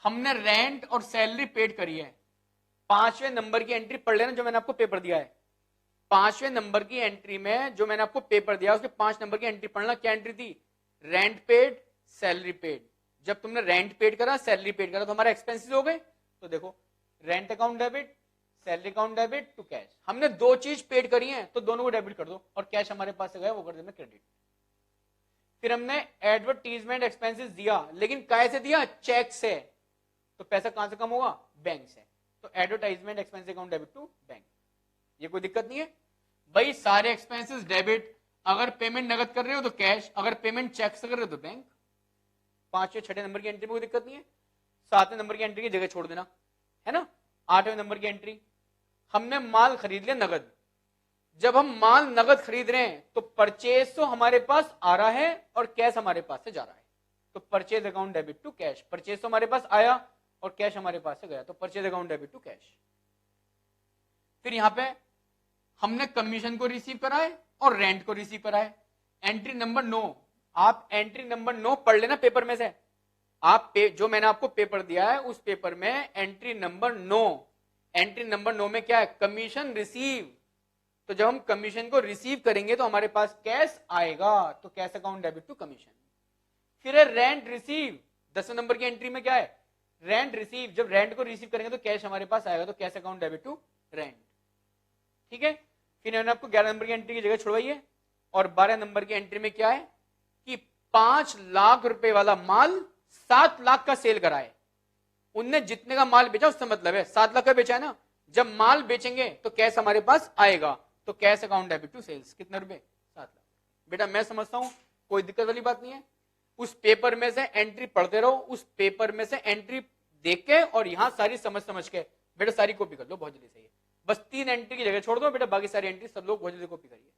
हमने रेंट और सैलरी पेड करी है। 5वें नंबर की एंट्री पढ़ लेना जो मैंने आपको पेपर दिया है। 5वें नंबर की एंट्री में जो मैंने आपको पेपर दिया उसके 5 नंबर की एंट्री पढ़ना। क्या एंट्री थी, रेंट पेड, सैलरी पेड। जब तुमने रेंट पेड करा, सैलरी पेड करा, तो हमारे एक्सपेंसेस हो गए। तो देखो rent account debit, salary account debit to cash. हमने 2 चीज पेड करी है तो दोनों को डेबिट कर दो, और कैश हमारे पास से गया वो कर देना क्रेडिट। फिर हमने एडवर्टीजमेंट एक्सपेंसेस दिया, लेकिन काय से दिया, चेक से, तो पैसा कहां से कम होगा, बैंक से। तो advertisement expense account debit to bank. ये कोई दिक्कत नहीं है भाई, सारे एक्सपेंसेस डेबिट। अगर पेमेंट नगद कर रहे हो तो कैश, अगर पेमेंट चेक से कर रहे हो तो बैंक। 5वें 6ठे नंबर की एंट्री में कोई दिक्कत नहीं है। 7वें नंबर की एंट्री की जगह छोड़ देना, है ना। 8वें नंबर की एंट्री, हमने माल खरीद लिया नगद। जब हम माल नगद खरीद रहे हैं तो परचेज तो हमारे पास आ रहा है और कैश हमारे पास से जा रहा है, तो purchase account debit to cash. Purchase तो हमारे पास आया और कैश हमारे पास से गया, तो purchase account debit to cash. फिर यहां पे हमने कमीशन को रिसीव करा है और रेंट को रिसीव करा है। एंट्री नंबर 9, आप एंट्री नंबर 9 पढ़ लेना पेपर में से। आप जो मैंने आपको पेपर दिया है उस पेपर में एंट्री नंबर 9, एंट्री नंबर 9 में क्या है, कमीशन रिसीव। तो जब हम कमीशन को रिसीव करेंगे तो हमारे पास कैश आएगा, तो cash account debit to commission. फिर है रेंट रिसीव, 10वें नंबर की एंट्री में क्या है, रेंट रिसीव। जब रेंट को रिसीव करेंगे तो कैश हमारे पास आएगा, तो cash account debit to rent. ठीक है। फिर मैंने आपको 11 नंबर की एंट्री की जगह छुड़वाई है, और 12 नंबर की एंट्री में क्या है कि 5 लाख रुपए वाला माल 7 लाख का सेल करा है। उनने जितने का माल बेचा उससे मतलब है, 7 लाख का बेचा है ना। जब माल बेचेंगे तो कैश हमारे पास आएगा, तो cash account debit to sales कितने रुपए, 7 लाख। बेटा मैं समझता हूं कोई दिक्कत वाली बात नहीं है। उस पेपर में से एंट्री पढ़ते रहो, उस पेपर में से एंट्री देख के और यहां सारी समझ के बेटा सारी कॉपी कर लो बहुत जल्दी से। बस 3 एंट्री की जगह छोड़ दो बेटा, बाकी सारी एंट्री सब लोग बहुत जल्दी कॉपी करिए।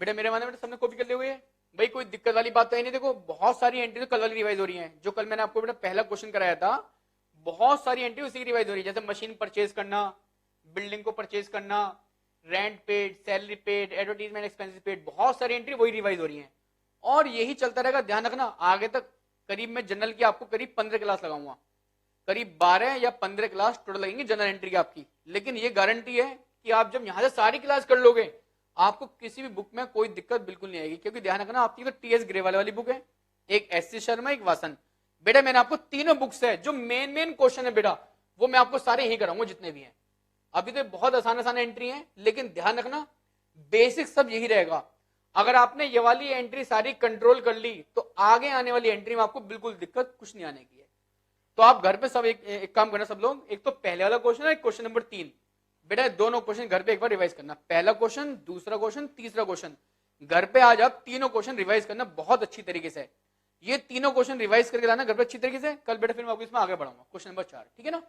बेटा मेरे माने बेटा सबने कॉपी कर लिए हुए हैं भाई, कोई दिक्कत वाली बात तो है नहीं। देखो बहुत सारी एंट्री तो कल वाली रिवाइज हो रही है, जो कल मैंने आपको बेटा पहला क्वेश्चन कराया था, बहुत सारी एंट्री उसी की रिवाइज हो रही है। जैसे मशीन परचेज करना, बिल्डिंग को परचेज करना, rent paid, salary paid, advertisement expenses paid, बहुत सारी एंट्री वही रिवाइज हो रही है और यही चलता रहेगा। ध्यान रखना आगे तक करीब मैं जनरल की आपको करीब 15 क्लास लगाऊंगा, करीब 12 या 15 क्लास टोटल लगेंगी जनरल एंट्री की आपकी। लेकिन ये गारंटी है कि आप जब यहां से सारी क्लास कर लोगे आपको किसी भी बुक में कोई दिक्कत बिल्कुल नहीं आएगी, क्योंकि ध्यान रखना आपकी तो टीएस ग्रेवाल वाली बुक है, एक एससी शर्मा, एक वासन। बेटा मैंने आपको तीनों बुक्स है, जो मेन क्वेश्चन है बेटा वो मैं आपको सारे ही कराऊंगा जितने भी हैं। अभी तो बहुत आसान आसान एंट्री है, लेकिन ध्यान रखना बेसिक सब यही रहेगा। अगर आपने ये वाली एंट्री सारी कंट्रोल कर ली तो आगे आने वाली एंट्री में आपको बिल्कुल दिक्कत कुछ नहीं आने की है। तो आप घर पे सब एक काम करना सब लोग, एक तो पहले वाला क्वेश्चन है, क्वेश्चन नंबर 3, बेटा दोनों क्वेश्चन घर पे एक बार रिवाइज करना, पहला क्वेश्चन, दूसरा क्वेश्चन, तीसरा क्वेश्चन। घर पे आज आप तीनों क्वेश्चन रिवाइज करना बहुत अच्छी तरीके से। ये तीनों क्वेश्चन रिवाइज करके लाना घर पे अच्छी तरीके से। कल बेटा फिर मैं आपको इसमें आगे बढ़ाऊंगा क्वेश्चन नंबर 4, ठीक है ना।